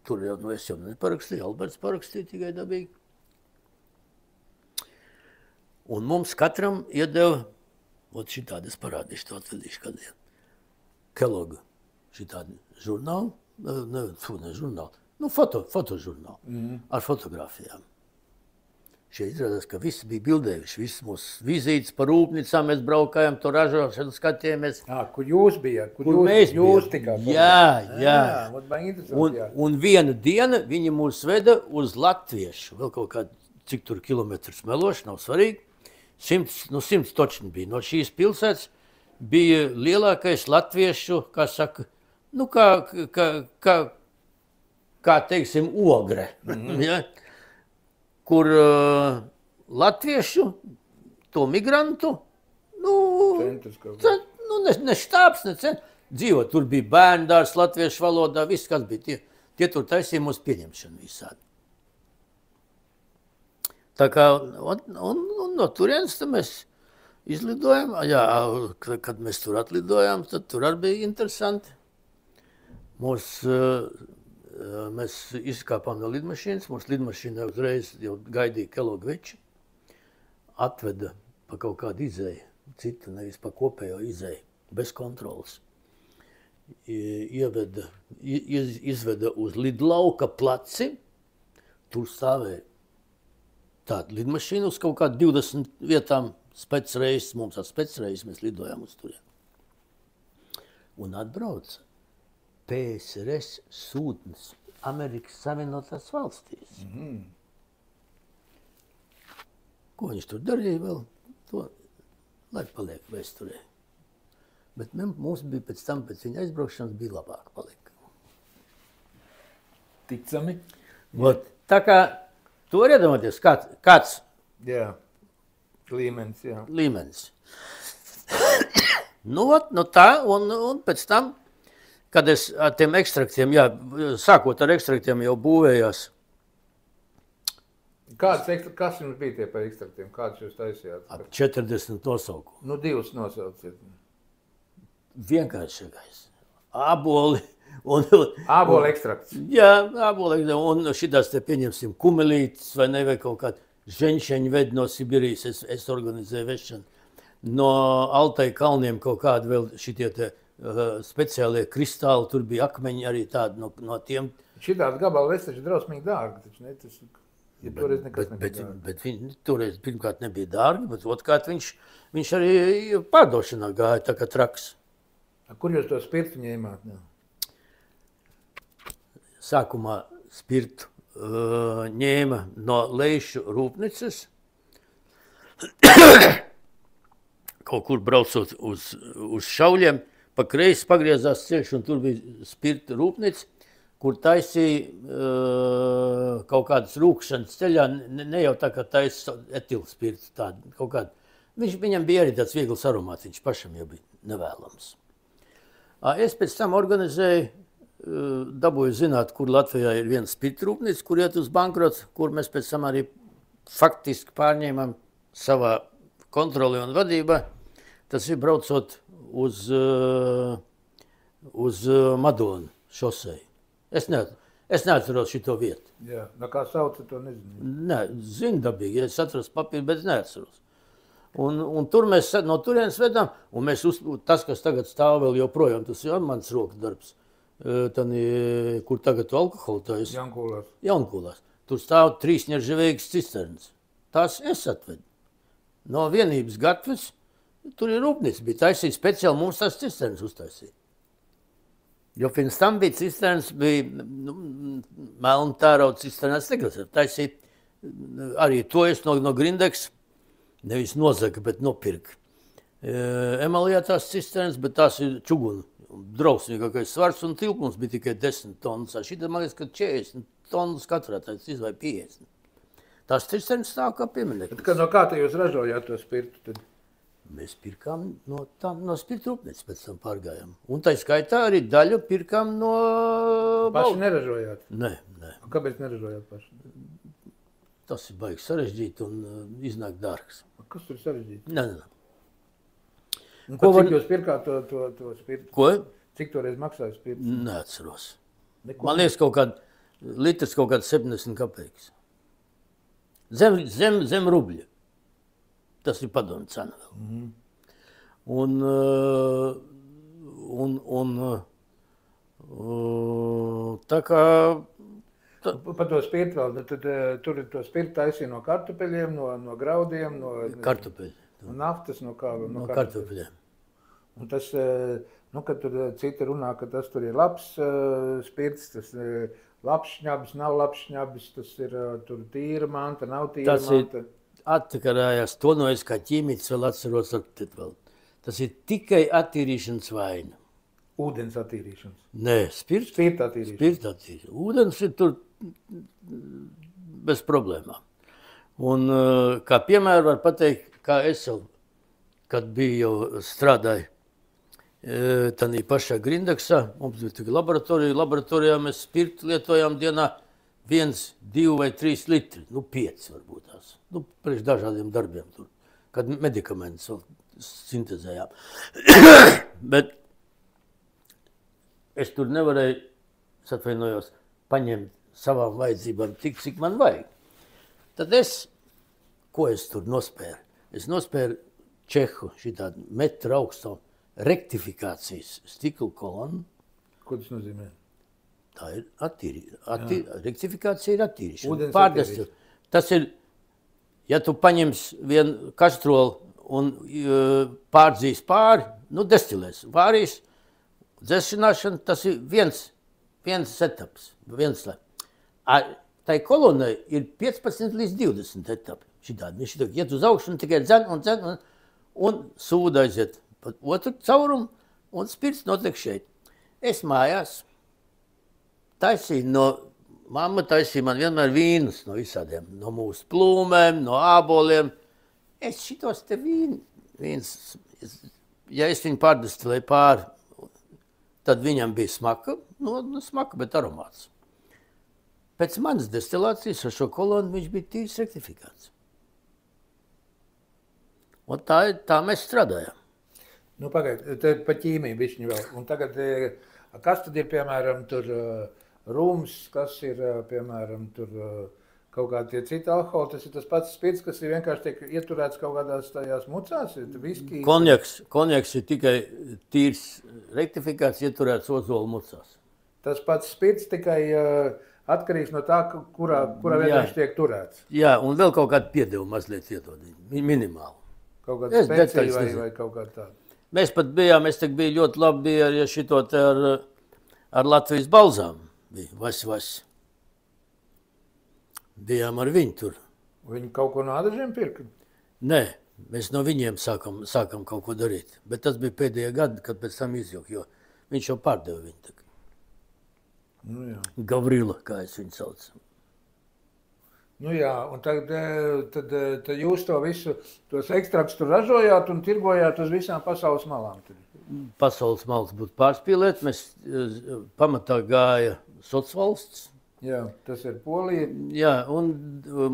Tur jau, es jau neparakstīju, Alberts parakstīja tikai dabīgi. Un mums katram iedeva, šitādi es parādīšu, to atvedīšu kādiem. Kelloga šitādi žurnāli, ne žurnāli, fotožurnāli ar fotogrāfijām. Šie izrādās, ka visi bija bildējuši, visi mūsu vizītes par rūpnicām, mēs braukājām to ražošanu, skatījāmies. Kur jūs bijāt? Kur mēs jūs tikāt? Jā. Un vienu dienu viņi mūs veda uz latviešu, vēl kaut kādu, cik tur kilometrus meloši, nav svarīgi. 100 točni bija. No šīs pilsētas bija lielākais latviešu, kā saka, kā teiksim, ogre. Ja? Kur latviešu, to migrantu, ne štāps, ne centrs, dzīvo. Tur bija bērndārs latviešu valodā, viss, kas bija. Tie tur taisīja mūsu pieņemšanu visādi. Tā kā, un no turienes mēs izlidojām, kad mēs tur atlidojām, tad tur arī bija interesanti. Mēs izkāpām no lidmašīnas, mūsu lidmašīna uzreiz jau gaidīja Kelloga veči, atveda pa kaut kādu izēju, citu, nevis pa kopējo izēju, bez kontrolas. Izveda uz lidlauka placi, tur stāvēja tāda lidmašīna uz kaut kādu 20 vietām specreizes, mums ar specreizes mēs lidojām uz turien. Un atbrauca PSRS sūtnis Amerikas Savienotās valstīs. Ko viņš tur darīja vēl? To, lai paliek vēsturē. Bet mums bija pēc tam, pēc viņa aizbraukšanas, bija labāk palika. Ticami? Tā kā tu vari iedomāties, kāds līmenis, līmenis. Tā, un pēc tam, kad es ar tiem ekstraktiem, sākot ar ekstraktiem jau būvējās. Kas jums bija tie par ekstraktiem? Kādus jūs taisījāt? Ap 40 nosaukumu. 2 nosauciet. Vienkāršākais. Āboli. Āboli ekstrakts. Jā, āboli ekstrakts. Un šitās te pieņemsim kumelītes vai ne, vai kaut kādu ženšeņu ved no Sibirijas. Es organizēju vešanu. No Altai kalniem kaut kādu vēl šitie te speciālie kristāli, tur bija akmeņi arī tādi no tiem. Šitādi gabali es taču drausmīgi dārgi, taču ne? Tas, ja toreiz nekas nebija dārgi. Bet toreiz pirmkārt nebija dārgi, bet otrkārt viņš arī pārdošanā gāja tā kā traks. Kur jūs to spirtu ņēmāt? Sākumā spirtu ņēma no Leišu rūpnices. Kaut kur braucot uz Šauļiem, pa kreisi pagriezās ceļš, un tur bija spirta rūpnica, kur taisīja kaut kādas rūkšanas ceļā, ne jau tā kā taisa etilspirts tādu kaut kādu. Viņam bija arī tāds viegls aromāts, viņš pašam jau bija nevēlams. Es pēc tam organizēju, dabūju zināt, kur Latvijā ir viena spirta rūpnica, kur iet uz bankrotu, kur mēs pēc tam arī faktiski pārņēmām savā kontroli un vadībā. Tas ir braucot uz Madonu šoseju. Es neatceros šito vietu. Jā, kā sauca, to nezinu. Nē, zinu dabīgi, es atceros papīru, bet neatceros. Un tur mēs no turienes vedām, un tas, kas tagad stāv vēl joprojām, tas ir mans rokas darbs. Kur tagad alkoholu taisa? Jaunkulās. Tur stāv 3 ņeržavējas cisternas. Tās es atvedu. No vienības gatves, tur ir rūpnīca, bija taisīja speciāli mums tās cisternas uztaisīja. Jo pirms tam bija cisternas, bija melna tērauda cisternas negrasē. Taisīja arī to es no Grindeks, nevis nozaga, bet nopirka. Emalijā tās cisternas, bet tās ir čuguni. Drausmīgākais svars un tilpums bija tikai 10 tonnas. Šitā man liekas, ka 40 tonnas katrā tāds izvai 50. Tās cisternas stāv kā piemineklis. No kā te jūs ražojāt to spirtu tad? Mēs pirkām no spirtu rūpnīcas, pēc tam pārgājām. Un tā skaitā arī daļu pirkām no... Paši neražojāt? Nē. Kāpēc neražojāt paši? Tas ir baigi sarežģīti un iznāk dārgs. Kas tur sarežģīti? Nē. Cik jūs pirkāt to spirtu? Ko? Cik toreiz maksāja spirts? Neatceros. Man liekas, litrs kaut kāds 70 kapeikas. Zem rubļa. Tas ir padomu cena vēl. Tā kā... Par to spirtu vēl, tad tur to spirtu taisīja no kartupeļiem, no graudiem, no... Kartupeļi. No naftas, no kā? No kartupeļiem. Un tas, kad tur citi runā, ka tas tur ir labs spirts, tas labs šņabis, nav labs šņabis, tas ir tur tīra manta, nav tīra manta. Atkarājās, to no es kā ķīmītis vēl atceros, tas ir tikai attīrīšanas vaina. Ūdens attīrīšanas? Nē, spirta. Spirta attīrīšanas. Ūdens ir tur bez problēmām. Un kā piemēru var pateikt, kā es jau, kad biju jau strādāju tādā pašā Grindaksā, mums bija tikai laboratorijā mēs spirtu lietojām dienā 1, 2 vai 3 litri, 5 varbūt tās, priekš dažādiem darbiem tur, kad medikamentus sintezējām. Bet es tur nevarēju, atvainojos, paņemt savām vajadzībām tik, cik man vajag. Tad ko es tur nospēru? Es nospēru Čehu šitādu metra augstu rektifikācijas stikla kolonu. Ko tas nozīmē? Tā ir rektifikācija ir attīrīšana. Ūdens attīrīšana. Tas ir, ja tu paņems vienu kastrolu un pārdzīs pāri, destilēs, vārīs, dzēšanāšana, tas ir viens etaps, Tai kolonai ir 15 līdz 20 etapi. Šitādi, iet uz augšu un tikai dzen un sūda aiziet pa otru caurumu un spirts notiek šeit. Es mājās mamma taisīja man vienmēr vīnus no visādiem, no mūsu plūmēm, no āboliem. Es šitos te vīns, ja es viņu pārdestilēju pāri, tad viņam bija smaka, smaka, bet aromāts. Pēc manas destilācijas ar šo kolonu viņš bija tīrs rektifikāts. Un tā mēs strādājam. Pagaid, tad pa ķīmiju bišķiņu vēl. Un tagad, kas tad ir, piemēram, tur rums, kas ir, piemēram, tur kaut kādi tie citi alkoholi, tas ir tas pats spirts, kas ir vienkārši tiek ieturēts kaut kādās tajās mucās, viskī? Konjaks ir tikai tīrs rektifikāts, ieturēts ozolu mucās. Tas pats spirts tikai atkarīgs no tā, kurā vietā viņš tiek turēts. Jā, un vēl kaut kādu piedevu mazliet iedod, minimāli. Kaut kāda spēcija vai kaut kā tāda. Mēs pat bijām, bija ļoti labi bija arī šito te ar Latvijas balzām. Bija Vas. Bijām ar viņu tur. Viņi kaut ko no ādažiem pirka? Nē, mēs no viņiem sākam kaut ko darīt. Bet tas bija pēdējie gadi, kad pēc tam izjūk, jo viņš jau pārdeva viņu. Gavrila, kā es viņu saucu. Un tad jūs to visu, tos ekstraktus tur ražojāt un tirgojāt uz visām pasaules malām? Pasaules malas būtu pārspīlēt, mēs pamatā gāja sociālvalsts. Jā, tas ir Polija. Jā, un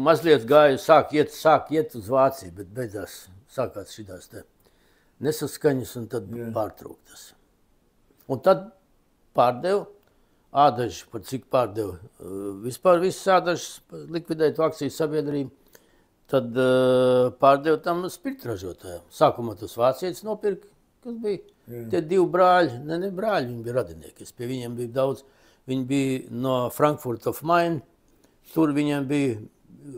mazliet gāja, sāk iet uz Vāciju, bet beidzās sākās šitās te nesaskaņas un tad pārtrauktas. Un tad pārdevu. Ādaži, par cik pārdeva vispār visas ādažas likvidētu akciju sabiedrību, tad pārdeva tam spirtražotājiem. Sākumā tas vācietis nopirka, kas bija tie 2 brāļi, ne brāļi, viņi bija radinieki. Pie viņiem bija daudz, viņi bija no Frankfurt of Main, tur viņiem bija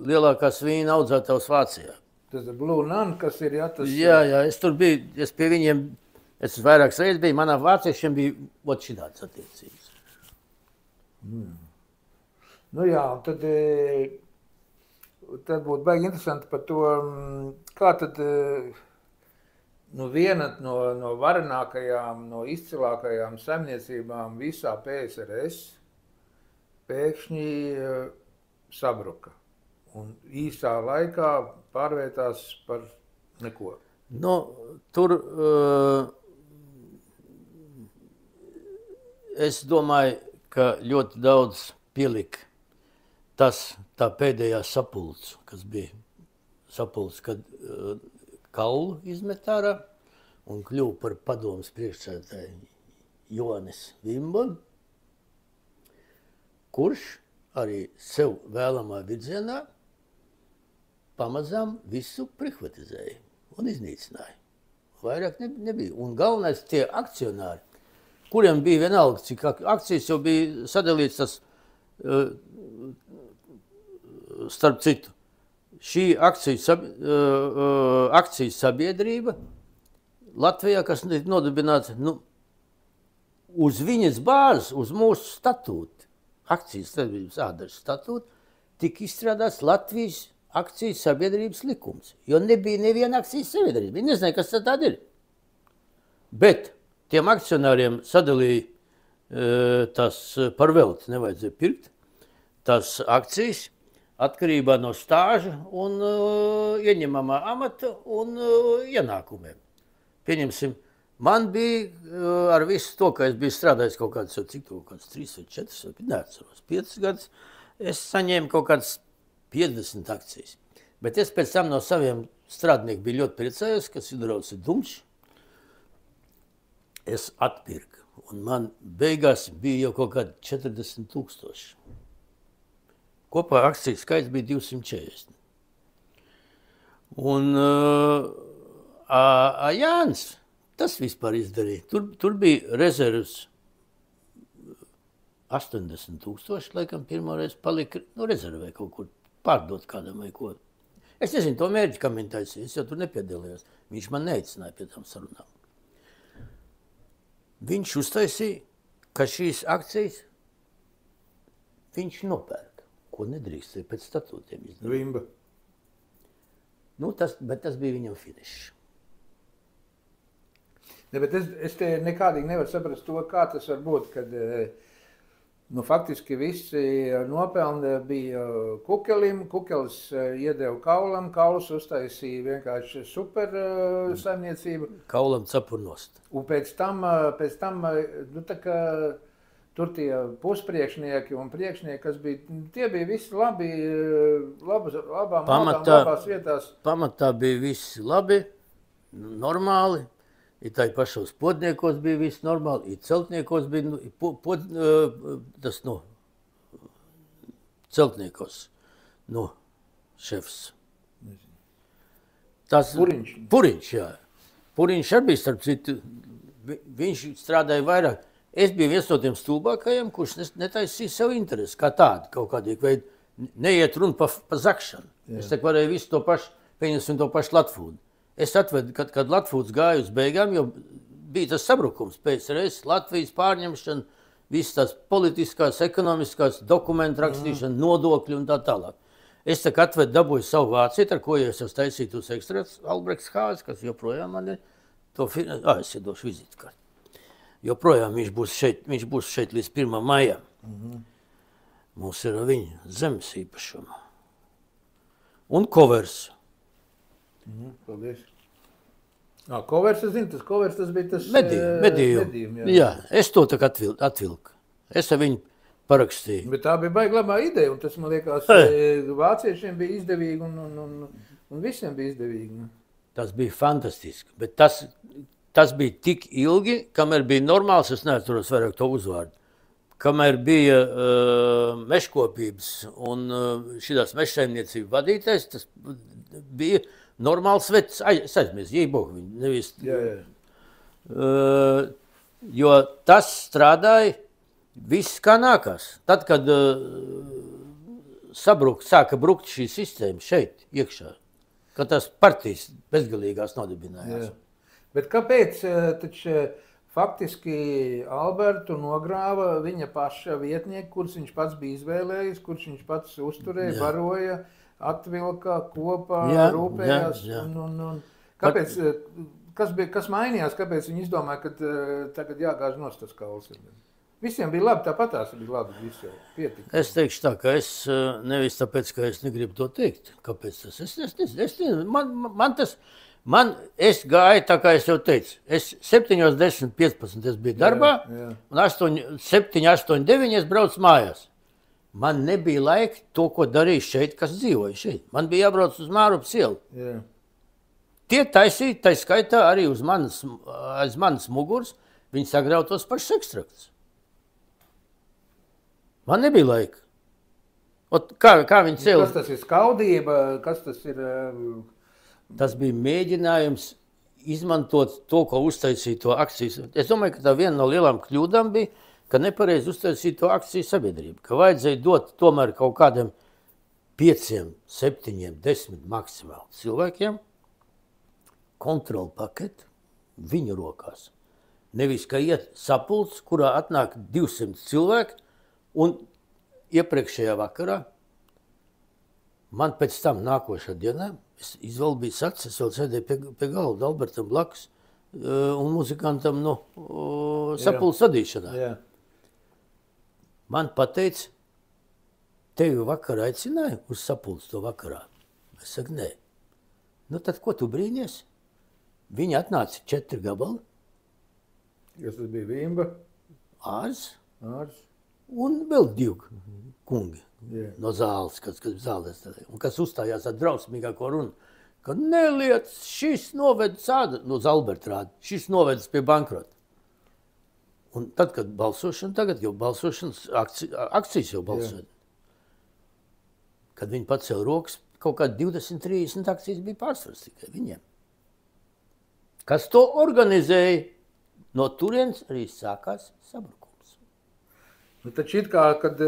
lielākās vīna audzētājs Vācijā. Tas ir Blue Nun, kas ir, Jā, es tur biju, es pie viņiem, es vairākas reizes biju, manā vāciešiem bija šitāds attiecības. Tad būtu baigi interesanti par to, kā tad viena no varenākajām, no izcilākajām saimniecībām visā PSRS pēkšņi sabruka. Un īsā laikā pārvērtās par neko. Nu, tur es domāju, ka ļoti daudz pielika tā pēdējā sapulce, kas bija sapulce, kad Kaulu izmet ārā un kļuva par padomes priekšsēdētāju Johannes Vimbonu, kurš arī sev vēlamā virzienā pamazām visu privatizēja un iznīcināja. Vairāk nebija. Un galvenais tie akcionāri, kuriem bija vienalga, cik akcijas jau bija sadalīts tas, starp citu, šī akciju sabiedrība Latvijā, kas nodibināta uz viņas bāzes, uz mūsu statūtu, akcijas sabiedrības ādažas statūtu, tika izstrādāts Latvijas akcijas sabiedrības likums, jo nebija neviena akcijas sabiedrība. Viņi nezināja, kas tad ir. Bet tiem akcionāriem sadalīja tas par velti, nevajadzēja pirkt, tas akcijas atkarībā no stāža un ieņemamā amata un ienākumiem. Pieņemsim, man bija ar visu to, ka es biju strādājis kaut kāds 3 vai 4, neatceros, 5 gadus, es saņēmu kaut kādas 50 akcijas. Bet es pēc tam no saviem strādniekiem biju ļoti priecājos, ka Sidorovs ir dumšs. Es atpirku, un man beigās bija jau kaut kādi 40,000. Kopā akciju skaits bija 240. Un Jānis tas vispār izdarīja. Tur bija rezervas 80,000, laikam pirmoreiz palika rezervē kaut kur pārdot kādam vai ko. Es nezinu to mērķi, kam viņa taisīja, es jau tur nepiedalījos. Viņš man neicināja pie tām sarunām. Viņš uztaisīja, ka šīs akcijas viņš nopērka, ko nedrīkstēja pēc statūtiem izdarīt. Vimba. Bet tas bija viņam finišs. Ne, bet es te nekādīgi nevaru saprast to, kā tas var būt, kad faktiski visi nopelni bija Kukelim, Kukelis iedeva Kaulam, Kauls uztaisīja vienkārši super saimniecību. Kaulam cepurnost. Un pēc tam tā kā tur tie puspriekšnieki un priekšnieki, kas bija, tie bija visi labām labās vietās. Pamatā bija visi labi, normāli. I tai pašos podniekos bija viss normāli, I celtniekos bija, celtniekos, šefs. Puriņš. Puriņš, jā. Puriņš arī bija, starp citu, viņš strādāja vairāk. Es biju viens no tiem stulbākajiem, kurš netaisīja sev interesi, kā tādu, kaut kādīgi veidu, neiet runa pa zakšanu. Jā. Es varēju visu to pašu, pieņemsim to pašu Latfūdu. Es atvedu, kad Latfūds gāja uz beigām, jo bija tas sabrukums PSRS, Latvijas pārņemšana, visas tās politiskās, ekonomiskās dokumentu rakstīšana, nodokļi un tā tālāk. Es atvedu, dabūju savu vāciet, ar ko es taisītu uz ekstrats Albrechts Hāzes, kas joprojām man ir, es iedošu vizītkarti. Joprojām viņš būs šeit līdz 1. maijam. Mums ir viņa zemes īpašuma. Un Kovers. Paldies. Kovers, es zinu, tas bija tas medījumi. Jā, es to tā atvilku. Es ar viņu parakstīju. Bet tā bija baigi labā ideja, un tas, man liekas, vāciešiem bija izdevīgi un visiem bija izdevīgi. Tas bija fantastiski, bet tas bija tik ilgi, kamēr bija normāls, es neatceros vairāk to uzvārdu. Kamēr bija meškopības un šitās mešsaimniecību vadītājs, tas bija normāls vecs, es aizmirsu, jēbogu viņu, nevis. Jo tas strādāja viss kā nākās. Tad, kad sāka brukt šī sistēma šeit, iekšā, kad tās partijas bezgalīgās nodibinājās. Bet kāpēc taču faktiski Albertu nogrāva viņa paša vietnieki, kurus viņš pats bija izvēlējis, kurus viņš pats uzturēja, baroja, atvilka kopā, rūpējās. Kāpēc kas mainījās, kāpēc viņi izdomāja, ka tagad jāgāž nost tas kauls? Visiem bija labi, tāpatās bija labi, viss jau pietika. Es teikšu tā, ka es nevis tāpēc, ka es negribu to teikt. Kāpēc tas? Es gāju, tā kā es jau teicu, es 7, 10, 15 es biju darbā, un 7, 8, 9 es braucu mājās. Man nebija laika to, ko darīju šeit, kas dzīvoja šeit. Man bija jābrauc uz Mārupas ielu. Jā. Tie taisīja, tā skaitā arī aiz manas muguras, viņi sagrautos pašas ekstraktus. Man nebija laika. Kā viņi cēla? Kas tas ir skaudība? Kas tas ir? Tas bija mēģinājums izmantot to, ko uztaisīja to akciju. Es domāju, ka tā viena no lielām kļūdām bija, ka nepareizi uztaisīja to akciju sabiedrību. Ka vajadzēja dot tomēr kaut kādiem 5, 7, 10 maksimāli cilvēkiem kontrolu paketu viņu rokās. Nevis, ka iet sapulcs, kurā atnāk 200 cilvēki, un iepriekšējā vakarā, man pēc tam nākošā dienā, es izvēlu biju sacis, es vēl sēdēju pie galda Albertam blakus un muzikantam sapulces vadīšanā. Jā. Man pateica, tevi vakar aicināja uz sapulci to vakarā. Es saku, nē. Nu tad ko tu brīnies? Viņi atnāca 4 gabali. Kas tas bija? Vimba? Ārs. Un vēl 2 kungi no zāles, kas zālēs tādā. Un kas uzstājās ar drausmīgāko runu, ka neliec, šis novedis uz Alberta rādi, šis novedis pie bankrota. Un tad, kad balsošana, tagad jau balsošanas akcijas jau balsoja. Kad viņi pacēla rokas, kaut kādi 20, 30 akcijas bija pārsvars tikai viņiem. Kas to organizēja, no turienes arī sākās sabrukums. Nu, taču it kā, kad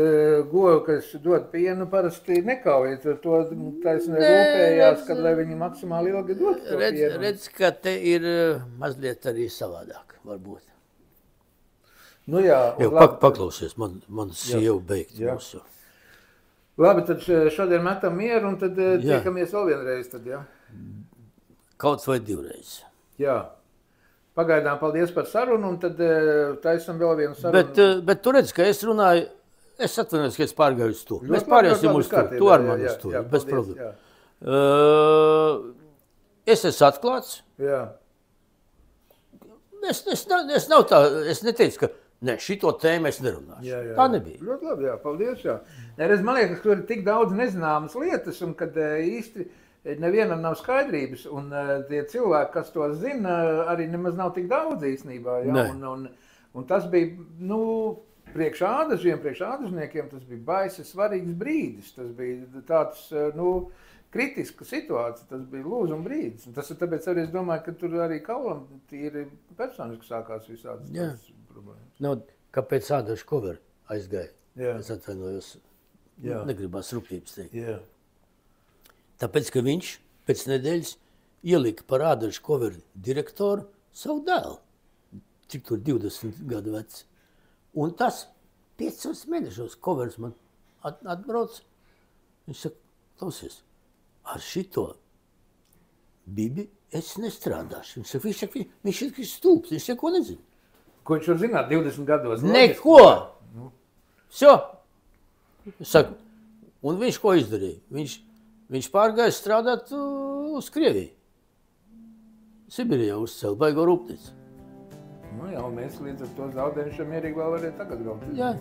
govi, kas dod pienu, parasti nekauja, to taisnē rūpējās, kad lai viņi maksimāli ilgi dod to pienu. Redz, ka te ir mazliet arī savādāk, varbūt. Nu jā. Paklausies, man sieva beigt mūsu. Labi, tad šodien metam mieru un tad tiekamies vēl vienreiz, tad, jā? Kaut vai 2 reizes. Jā. Pagaidām paldies par sarunu, un tad taisam vēl vienu sarunu. Bet tu redz, ka es runāju, es atvainojos, ka es pārgāju uz to. Mēs pārēsim uz to, tu ar mani uz to, bez problēma. Es esmu atklāts. Jā. Es neteicu, ka ne, šito tēmu es nerunāšu. Jā. Tā nebija. Ļoti labi, jā, paldies, jā. Man liekas, ka tur ir tik daudz nezināmas lietas, un kad īsti nevienam nav skaidrības, un tie cilvēki, kas to zina, arī nemaz nav tik daudz īstenībā. Ja? Un tas bija, priekš ādažniekiem tas bija baisi svarīgs brīdis. Tas bija tāds, kritiska situācija, tas bija lūzuma brīdis. Un tas ir tāpēc arī es domāju, ka tur arī Kaulam tīri personiski sākās visādas problēmas. Kāpēc ādažu koveri aizgāja? Jā. Es atvainojos, negribās rūpības teikt. Jā. Tāpēc, ka viņš pēc nedēļas ielika par ādažu koveru direktoru savu dēlu, cik tur 20 gadu vecs. Un tas 5 mēnešos kovers man atbrauc. Viņš saka, klausies, ar šito Bibi es nestrādāšu. Viņš ir stulbs, viņš neko nezina. Ko viņš var zināt 20 gados? Neko! Vso! Saku, un viņš ko izdarīja? Viņš pārgāja strādāt uz Krieviju. Sibirijā uzcēla baigo rūpnīcu. Nu jā, un mēs līdz ar to zaudējušiem mierīgi vēl varētu tagad gaut. Jā.